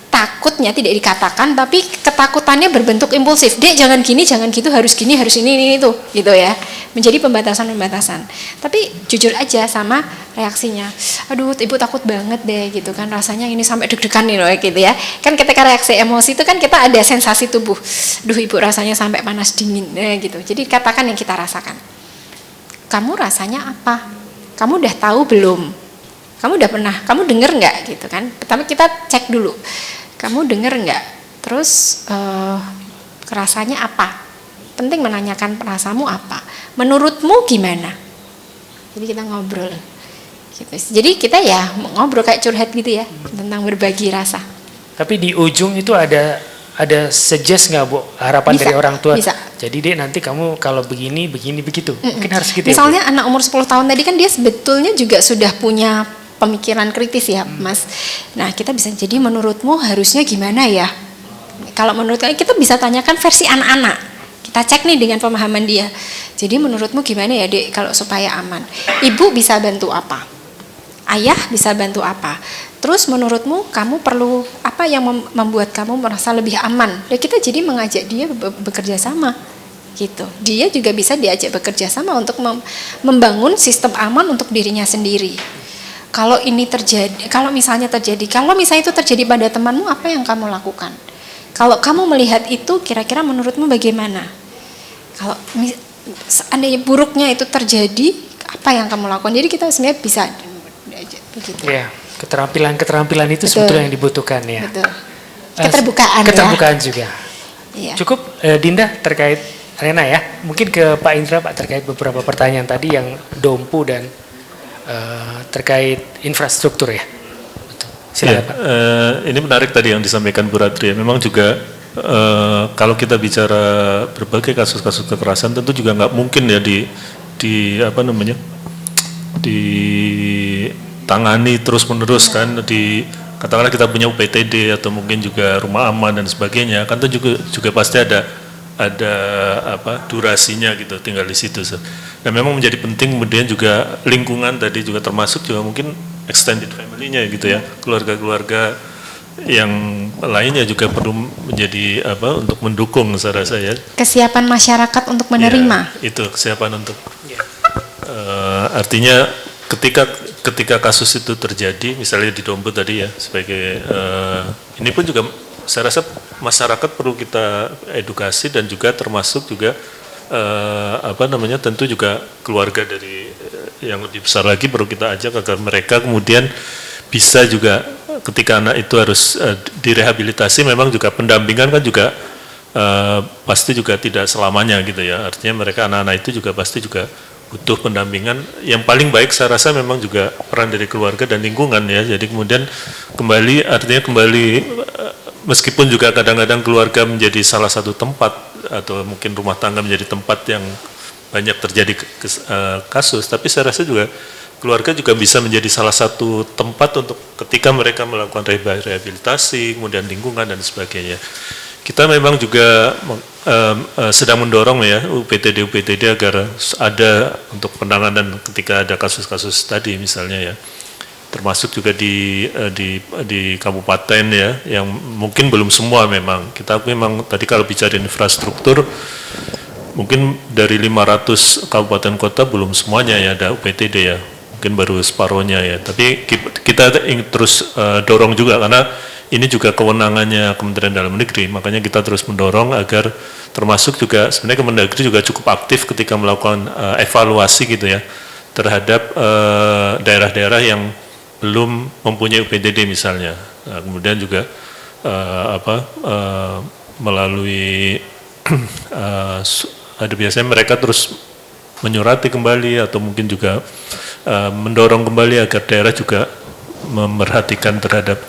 takutnya tidak dikatakan, tapi ketakutannya berbentuk impulsif. Dek jangan gini, jangan gitu, harus gini, harus ini itu gitu ya, menjadi pembatasan. Tapi jujur aja sama reaksinya, aduh ibu takut banget deh gitu kan, rasanya ini sampai deg-degan nih loh gitu ya. Kan ketika reaksi emosi itu kan kita ada sensasi tubuh, duh ibu rasanya sampai panas dingin gitu. Jadi katakan yang kita rasakan. Kamu rasanya apa? Kamu udah tahu belum? Kamu udah pernah? Kamu denger nggak gitu kan? Pertama kita cek dulu. Kamu denger nggak? Terus rasanya apa? Penting menanyakan perasaanmu apa? Menurutmu gimana? Jadi kita ngobrol. Gitu. Jadi kita ya ngobrol kayak curhat gitu ya, tentang berbagi rasa. Tapi di ujung itu ada suggest nggak Bu, harapan dari orang tua? Bisa. Jadi Dek nanti kamu kalau begini begitu. Mungkin harus gitu misalnya ya Bu? Anak umur 10 tahun tadi kan dia sebetulnya juga sudah punya pemikiran kritis ya Mas. Nah kita bisa, jadi menurutmu harusnya gimana ya? Kalau menurut kita bisa tanyakan versi anak-anak. Kita cek nih dengan pemahaman dia. Jadi menurutmu gimana ya Dek kalau supaya aman? Ibu bisa bantu apa? Ayah bisa bantu apa? Terus menurutmu kamu perlu apa yang membuat kamu merasa lebih aman? Dan kita jadi mengajak dia bekerja sama gitu. Dia juga bisa diajak bekerja sama untuk membangun sistem aman untuk dirinya sendiri. Kalau ini terjadi, kalau misalnya itu terjadi pada temanmu, apa yang kamu lakukan? Kalau kamu melihat itu, kira-kira menurutmu bagaimana? Kalau seandainya buruknya itu terjadi, apa yang kamu lakukan? Jadi kita sebenarnya bisa begitu. Ya, keterampilan itu Betul. sebetulnya yang dibutuhkan ya. Betul. Keterbukaan juga. Iya. Cukup Dinda terkait Rena ya. Mungkin ke Pak Indra Pak terkait beberapa pertanyaan tadi yang dompu dan terkait infrastruktur ya. Betul. Silakan Pak. Ini menarik tadi yang disampaikan Bu Ratri. Memang juga kalau kita bicara berbagai kasus-kasus kekerasan tentu juga nggak mungkin ya ditangani terus-menerus kan, katakanlah kita punya UPTD atau mungkin juga rumah aman dan sebagainya, kan itu juga pasti ada durasinya gitu, tinggal di situ. Dan memang menjadi penting kemudian juga lingkungan tadi juga termasuk juga mungkin extended family-nya gitu ya, keluarga-keluarga yang lainnya juga perlu menjadi untuk mendukung saya rasa ya. Kesiapan masyarakat untuk menerima. Ya, itu kesiapan untuk artinya ketika kasus itu terjadi, misalnya di Dompu tadi ya, sebagai ini pun juga saya rasa masyarakat perlu kita edukasi dan juga termasuk juga tentu juga keluarga dari yang lebih besar lagi perlu kita ajak agar mereka kemudian bisa juga ketika anak itu harus direhabilitasi, memang juga pendampingan kan juga pasti juga tidak selamanya gitu ya, artinya mereka anak-anak itu juga pasti juga butuh pendampingan, yang paling baik saya rasa memang juga peran dari keluarga dan lingkungan ya. Jadi kemudian artinya kembali meskipun juga kadang-kadang keluarga menjadi salah satu tempat atau mungkin rumah tangga menjadi tempat yang banyak terjadi kasus, tapi saya rasa juga keluarga juga bisa menjadi salah satu tempat untuk ketika mereka melakukan rehabilitasi, kemudian lingkungan dan sebagainya. Kita memang juga sedang mendorong ya UPTD agar ada untuk penanganan ketika ada kasus-kasus tadi misalnya ya, termasuk juga di kabupaten ya, yang mungkin belum semua memang. Kita memang tadi kalau bicara infrastruktur, mungkin dari 500 kabupaten kota belum semuanya ya ada UPTD ya, mungkin baru separuhnya ya. Tapi kita ingin terus dorong juga karena ini juga kewenangannya Kementerian Dalam Negeri, makanya kita terus mendorong agar termasuk juga sebenarnya Kemendagri juga cukup aktif ketika melakukan evaluasi gitu ya terhadap daerah-daerah yang belum mempunyai UPTD misalnya. Nah, kemudian juga melalui ada biasanya mereka terus menyurati kembali atau mungkin juga mendorong kembali agar daerah juga memerhatikan terhadap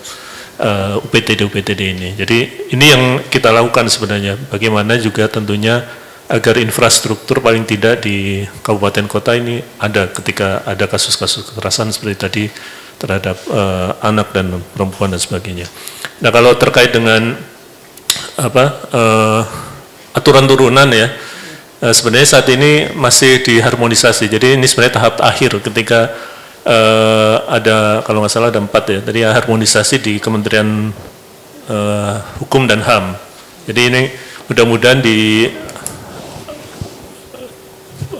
UPTD ini. Jadi ini yang kita lakukan sebenarnya. Bagaimana juga tentunya agar infrastruktur paling tidak di kabupaten kota ini ada ketika ada kasus-kasus kekerasan seperti tadi terhadap anak dan perempuan dan sebagainya. Nah kalau terkait dengan aturan turunan ya, sebenarnya saat ini masih diharmonisasi. Jadi ini sebenarnya tahap akhir ketika ada kalau nggak salah ada 4 ya. Tadi harmonisasi di Kementerian Hukum dan HAM. Jadi ini mudah-mudahan di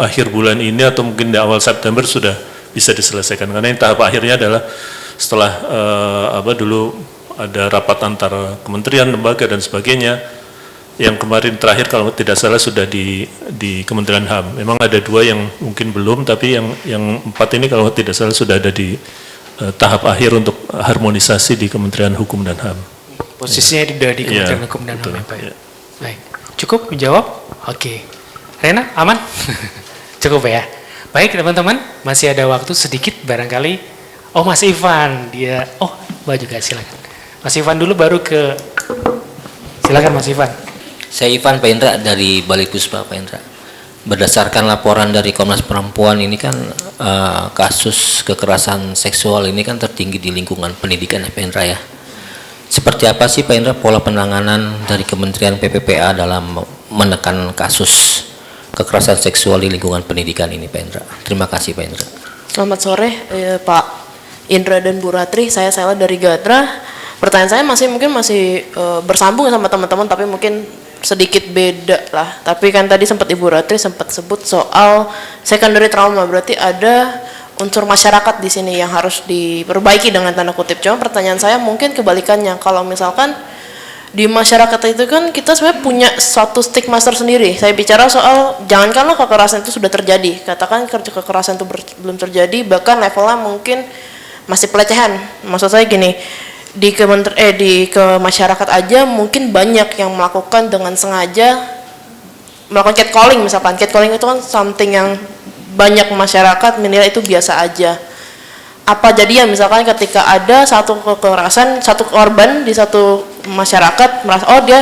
akhir bulan ini atau mungkin di awal September sudah bisa diselesaikan. Karena ini tahap akhirnya adalah setelah dulu ada rapat antara kementerian, lembaga dan sebagainya. Yang kemarin terakhir kalau tidak salah sudah di Kementerian HAM. Memang ada 2 yang mungkin belum, tapi yang 4 ini kalau tidak salah sudah ada di tahap akhir untuk harmonisasi di Kementerian Hukum dan HAM. Posisinya sudah di Kementerian Hukum dan HAM ya Pak. Ya. Baik, cukup menjawab? Oke. Rena, aman? Cukup ya? Baik teman-teman, masih ada waktu sedikit barangkali. Oh Mas Ivan, Mbak juga silakan. Mas Ivan dulu baru ke, silakan Mas Ivan. Saya Ivan Pak Indra dari Balai Puspa Pak Indra. Berdasarkan laporan dari Komnas Perempuan ini kan kasus kekerasan seksual ini kan tertinggi di lingkungan pendidikan ya Pak Indra ya. Seperti apa sih Pak Indra pola penanganan dari Kementerian PPPA dalam menekan kasus kekerasan seksual di lingkungan pendidikan ini Pak Indra? Terima kasih Pak Indra. Selamat sore Pak Indra dan Bu Ratri, saya Sela dari Gadra. Pertanyaan saya masih bersambung sama teman-teman tapi mungkin sedikit beda lah. Tapi kan tadi sempat Ibu Ratri sempat sebut soal secondary trauma, berarti ada unsur masyarakat di sini yang harus diperbaiki dengan tanda kutip. Cuma pertanyaan saya mungkin kebalikannya, kalau misalkan di masyarakat itu kan kita sebenarnya punya suatu stigma tersendiri. Saya bicara soal jangankanlah kekerasan itu sudah terjadi, katakan kekerasan itu belum terjadi, bahkan levelnya mungkin masih pelecehan. Maksud saya gini, di masyarakat aja mungkin banyak yang melakukan dengan sengaja melakukan catcalling misalkan. Catcalling itu kan something yang banyak masyarakat menilai itu biasa aja. Apa jadinya misalkan ketika ada satu kekerasan, satu korban di satu masyarakat merasa oh dia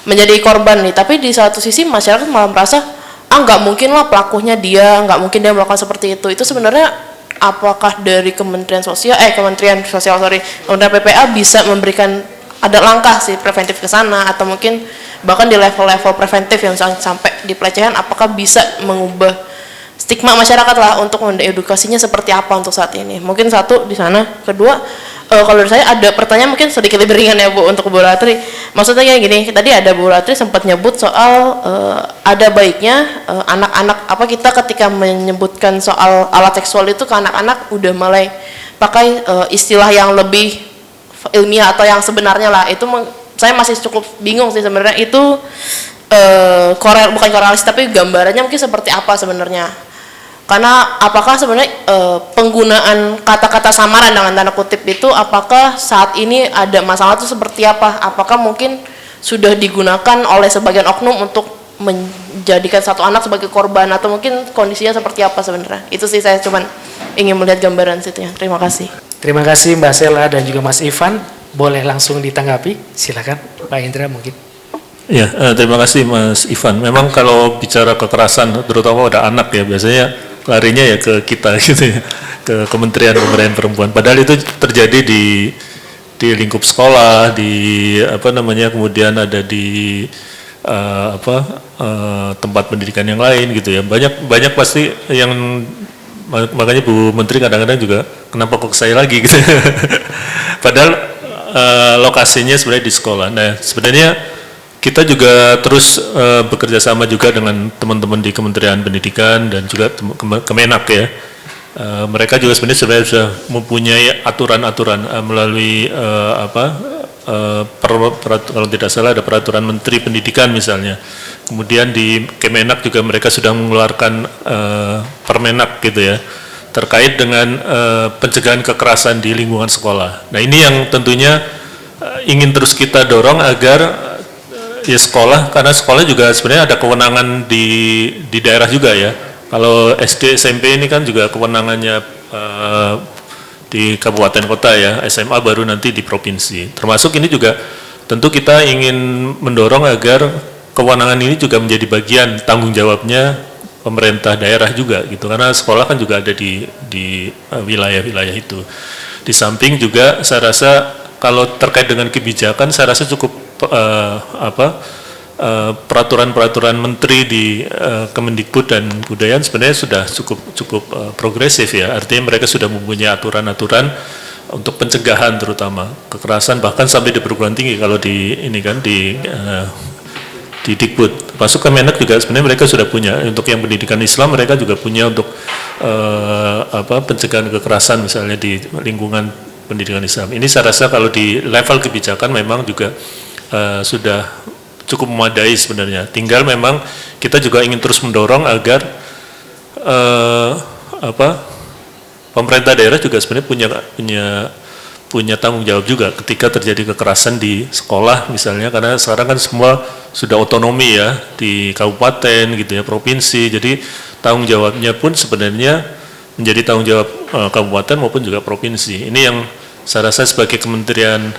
menjadi korban nih, tapi di satu sisi masyarakat malah merasa nggak mungkin lah pelakunya dia, nggak mungkin dia melakukan seperti itu. Itu sebenarnya apakah dari Kementerian Kementerian PPA bisa memberikan ada langkah sih preventif ke sana, atau mungkin bahkan di level-level preventif yang sampai di pelecehan, apakah bisa mengubah stigma masyarakat lah untuk mengedukasinya seperti apa untuk saat ini? Mungkin satu di sana. Kedua, kalau dari saya ada pertanyaan mungkin sedikit lebih ringan ya Bu untuk Bu Ratri. Maksudnya kayak gini, tadi ada Bu Ratri sempat nyebut soal ada baiknya anak-anak kita ketika menyebutkan soal alat seksual itu ke anak-anak udah mulai pakai istilah yang lebih ilmiah atau yang sebenarnya lah. Itu saya masih cukup bingung sih sebenarnya itu bukan korelasi tapi gambarannya mungkin seperti apa sebenarnya. Karena apakah sebenarnya penggunaan kata-kata samaran dengan tanda kutip itu apakah saat ini ada masalah itu seperti apa? Apakah mungkin sudah digunakan oleh sebagian oknum untuk menjadikan satu anak sebagai korban atau mungkin kondisinya seperti apa sebenarnya. Itu sih saya cuman ingin melihat gambaran situ ya. Terima kasih. Terima kasih Mbak Sela dan juga Mas Ivan. Boleh langsung ditanggapi? Silakan Pak Indra mungkin. Ya, terima kasih Mas Ivan. Memang kalau bicara kekerasan, terutama pada anak ya, biasanya larinya ya ke kita gitu ya, ke Kementerian Pemberdayaan Perempuan. Padahal itu terjadi di lingkup sekolah, di apa namanya, kemudian ada di tempat pendidikan yang lain gitu ya. Banyak pasti yang, makanya Bu Menteri kadang-kadang juga kenapa kok saya lagi gitu. Padahal lokasinya sebenarnya di sekolah. Nah, sebenarnya kita juga terus bekerja sama juga dengan teman-teman di Kementerian Pendidikan dan juga Kemenak ya. Mereka juga sebenarnya sudah mempunyai aturan-aturan melalui kalau tidak salah ada peraturan Menteri Pendidikan misalnya. Kemudian di Kemenak juga mereka sudah mengeluarkan Permenak gitu ya, terkait dengan pencegahan kekerasan di lingkungan sekolah. Nah ini yang tentunya ingin terus kita dorong agar ya sekolah, karena sekolah juga sebenarnya ada kewenangan di daerah juga ya. Kalau SD SMP ini kan juga kewenangannya di kabupaten kota ya, SMA baru nanti di provinsi. Termasuk ini juga tentu kita ingin mendorong agar kewenangan ini juga menjadi bagian tanggung jawabnya pemerintah daerah juga gitu, karena sekolah kan juga ada di wilayah-wilayah itu. Di samping juga saya rasa kalau terkait dengan kebijakan saya rasa cukup peraturan-peraturan menteri di Kemendikbud dan Kebudayaan sebenarnya sudah cukup progresif ya. Artinya mereka sudah mempunyai aturan-aturan untuk pencegahan terutama kekerasan, bahkan sampai di perguruan tinggi kalau di ini kan di Dikbud. Masuk Kemenak juga sebenarnya mereka sudah punya untuk yang pendidikan Islam, mereka juga punya untuk pencegahan kekerasan misalnya di lingkungan pendidikan Islam. Ini saya rasa kalau di level kebijakan memang juga sudah cukup memadai sebenarnya. Tinggal memang kita juga ingin terus mendorong agar pemerintah daerah juga sebenarnya punya tanggung jawab juga ketika terjadi kekerasan di sekolah misalnya, karena sekarang kan semua sudah otonomi ya di kabupaten gitu ya, provinsi. Jadi tanggung jawabnya pun sebenarnya menjadi tanggung jawab kabupaten maupun juga provinsi. Ini yang saya rasa sebagai kementerian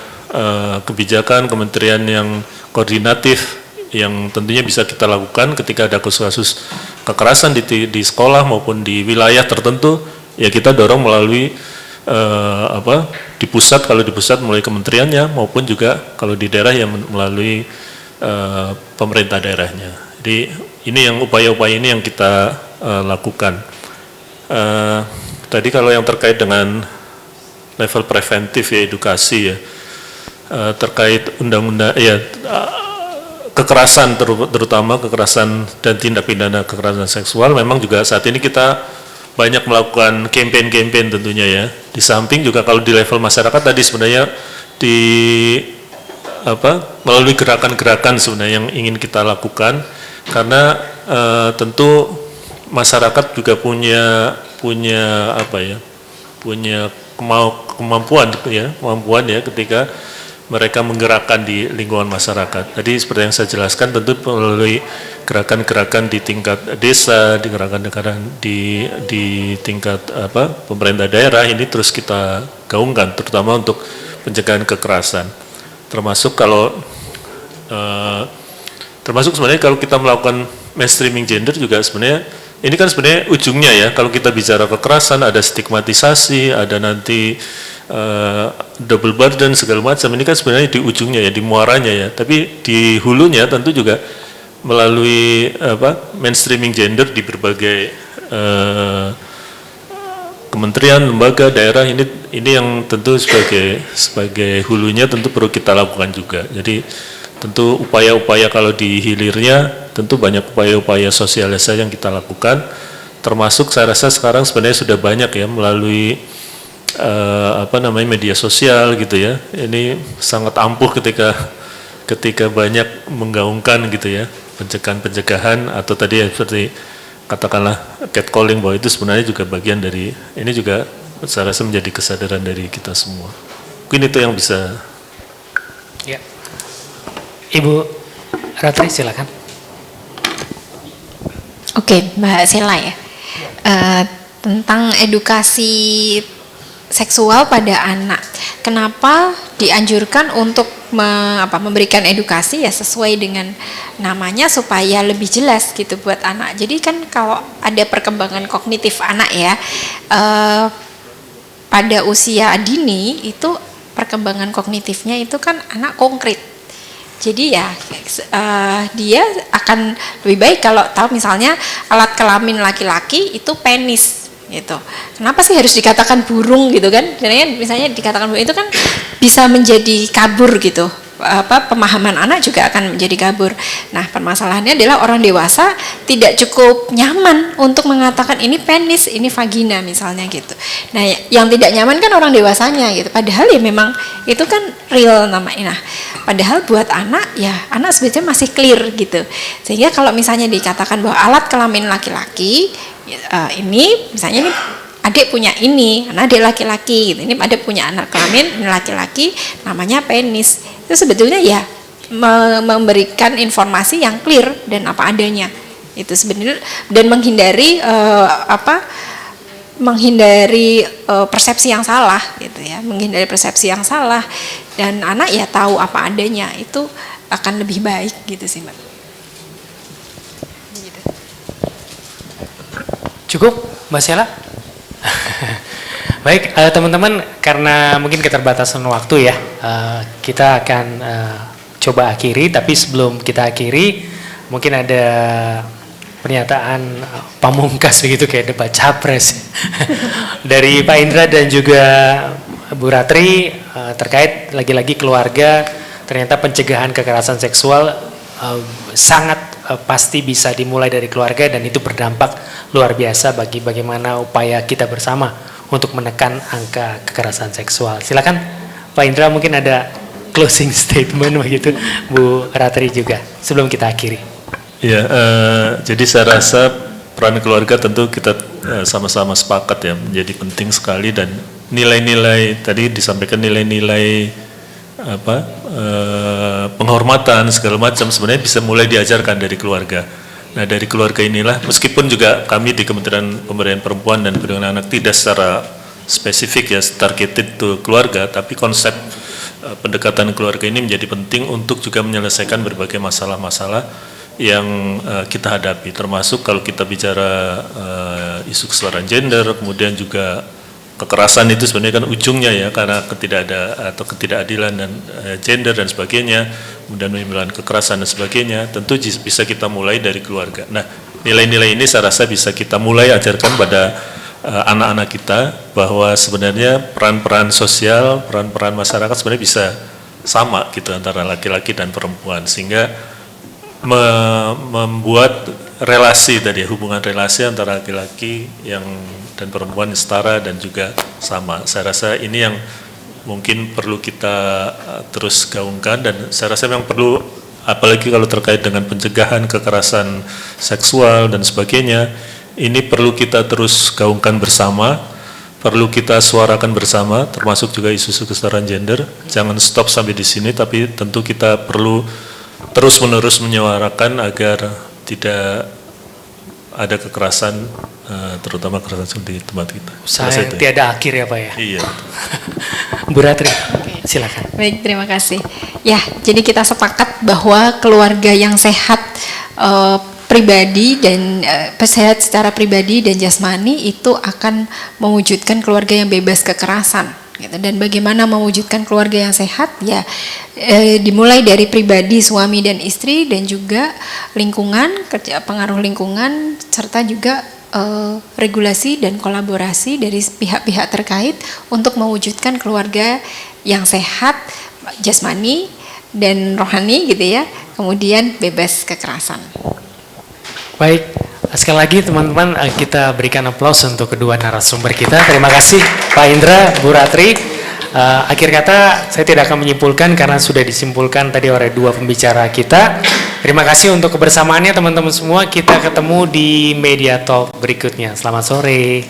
kebijakan, kementerian yang koordinatif yang tentunya bisa kita lakukan ketika ada kasus-kasus kekerasan di sekolah maupun di wilayah tertentu, ya kita dorong melalui di pusat, kalau di pusat melalui kementeriannya, maupun juga kalau di daerah yang melalui pemerintah daerahnya. Jadi ini yang upaya-upaya ini yang kita lakukan. Tadi kalau yang terkait dengan level preventif ya, edukasi ya, terkait undang-undang ya, kekerasan terutama kekerasan dan tindak pidana kekerasan seksual, memang juga saat ini kita banyak melakukan campaign-campaign tentunya ya. Di samping juga kalau di level masyarakat tadi sebenarnya melalui gerakan-gerakan sebenarnya yang ingin kita lakukan, karena tentu masyarakat juga punya kemampuan ya ketika mereka menggerakkan di lingkungan masyarakat. Tadi seperti yang saya jelaskan, tentu melalui gerakan-gerakan di tingkat desa, di gerakan-gerakan di tingkat pemerintah daerah, ini terus kita gaungkan, terutama untuk pencegahan kekerasan. Termasuk sebenarnya kalau kita melakukan mainstreaming gender juga sebenarnya ini kan sebenarnya ujungnya ya, kalau kita bicara kekerasan ada stigmatisasi, ada nanti double burden segala macam, ini kan sebenarnya di ujungnya ya, di muaranya ya. Tapi di hulunya tentu juga melalui mainstreaming gender di berbagai kementerian, lembaga, daerah, ini yang tentu sebagai hulunya tentu perlu kita lakukan juga. Jadi tentu upaya-upaya kalau di hilirnya tentu banyak upaya-upaya sosialisasi yang kita lakukan, termasuk saya rasa sekarang sebenarnya sudah banyak ya melalui media sosial gitu ya. Ini sangat ampuh ketika banyak menggaungkan gitu ya pencegahan atau tadi ya, seperti katakanlah catcalling, bahwa itu sebenarnya juga bagian dari ini, juga saya rasa menjadi kesadaran dari kita semua. Mungkin itu yang bisa. Ya. Ibu Ratri silakan. Oke, Mbak Sela ya. Tentang edukasi seksual pada anak. Kenapa dianjurkan untuk memberikan edukasi ya sesuai dengan namanya supaya lebih jelas gitu buat anak. Jadi kan kalau ada perkembangan kognitif anak ya, pada usia dini itu perkembangan kognitifnya itu kan anak konkret. Jadi ya dia akan lebih baik kalau tahu misalnya alat kelamin laki-laki itu penis gitu. Kenapa sih harus dikatakan burung gitu kan? Karena misalnya dikatakan burung itu kan bisa menjadi kabur gitu. Pemahaman anak juga akan menjadi kabur. Nah, permasalahannya adalah orang dewasa tidak cukup nyaman untuk mengatakan ini penis, ini vagina misalnya gitu. Nah, yang tidak nyaman kan orang dewasanya gitu. Padahal ya memang itu kan real namanya. Nah, padahal buat anak ya anak sebetulnya masih clear gitu. Sehingga kalau misalnya dikatakan bahwa alat kelamin laki-laki ini misalnya ini adik punya ini, anak adik laki-laki gitu. Ini adik punya anak kelamin ini laki-laki namanya penis. Itu sebetulnya ya memberikan informasi yang clear dan apa adanya. Itu sebenarnya dan menghindari persepsi yang salah gitu ya, menghindari persepsi yang salah dan anak ya tahu apa adanya itu akan lebih baik gitu sih, Mbak. Gitu. Cukup, Mbak Sela? Baik, teman-teman, karena mungkin keterbatasan waktu ya, kita akan coba akhiri. Tapi sebelum kita akhiri, mungkin ada pernyataan pamungkas begitu kayak debat capres dari Pak Indra dan juga Bu Ratri terkait lagi-lagi keluarga. Ternyata pencegahan kekerasan seksual sangat pasti bisa dimulai dari keluarga dan itu berdampak luar biasa bagi bagaimana upaya kita bersama untuk menekan angka kekerasan seksual. Silakan Pak Indra, mungkin ada closing statement begitu, Bu Ratri juga sebelum kita akhiri. Ya, jadi saya rasa peran keluarga tentu kita sama-sama sepakat ya menjadi penting sekali dan nilai-nilai tadi disampaikan nilai-nilai penghormatan segala macam sebenarnya bisa mulai diajarkan dari keluarga. Nah, dari keluarga inilah meskipun juga kami di Kementerian Pemberdayaan Perempuan dan Perlindungan Anak tidak secara spesifik ya targeted to keluarga, tapi konsep pendekatan keluarga ini menjadi penting untuk juga menyelesaikan berbagai masalah-masalah yang kita hadapi, termasuk kalau kita bicara isu kesetaraan gender, kemudian juga kekerasan itu sebenarnya kan ujungnya ya karena ketidakadilan dan gender dan sebagainya, kemudian menimbulkan kekerasan dan sebagainya, tentu bisa kita mulai dari keluarga. Nah, nilai-nilai ini saya rasa bisa kita mulai ajarkan pada anak-anak kita bahwa sebenarnya peran-peran sosial, peran-peran masyarakat sebenarnya bisa sama gitu antara laki-laki dan perempuan, sehingga membuat relasi tadi hubungan relasi antara laki-laki dan perempuan setara dan juga sama. Saya rasa ini yang mungkin perlu kita terus gaungkan dan saya rasa memang perlu, apalagi kalau terkait dengan pencegahan kekerasan seksual dan sebagainya, ini perlu kita terus gaungkan bersama, perlu kita suarakan bersama, termasuk juga isu kesetaraan gender. Jangan stop sampai di sini, tapi tentu kita perlu terus-menerus menyuarakan agar tidak ada kekerasan, terutama kekerasan di tempat kita. Saya tiada akhir ya Pak ya? Iya. Bu Ratri, silakan. Baik, terima kasih. Ya, jadi kita sepakat bahwa keluarga yang sehat pribadi dan sehat secara pribadi dan jasmani itu akan mewujudkan keluarga yang bebas kekerasan. Gitu. Dan bagaimana mewujudkan keluarga yang sehat ya dimulai dari pribadi suami dan istri dan juga lingkungan, pengaruh lingkungan serta juga regulasi dan kolaborasi dari pihak-pihak terkait untuk mewujudkan keluarga yang sehat jasmani dan rohani gitu ya, kemudian bebas kekerasan. Baik, sekali lagi teman-teman kita berikan aplaus untuk kedua narasumber kita. Terima kasih Pak Indra, Bu Ratri. Akhir kata saya tidak akan menyimpulkan karena sudah disimpulkan tadi oleh dua pembicara kita. Terima kasih untuk kebersamaannya teman-teman semua. Kita ketemu di Media Talk berikutnya. Selamat sore.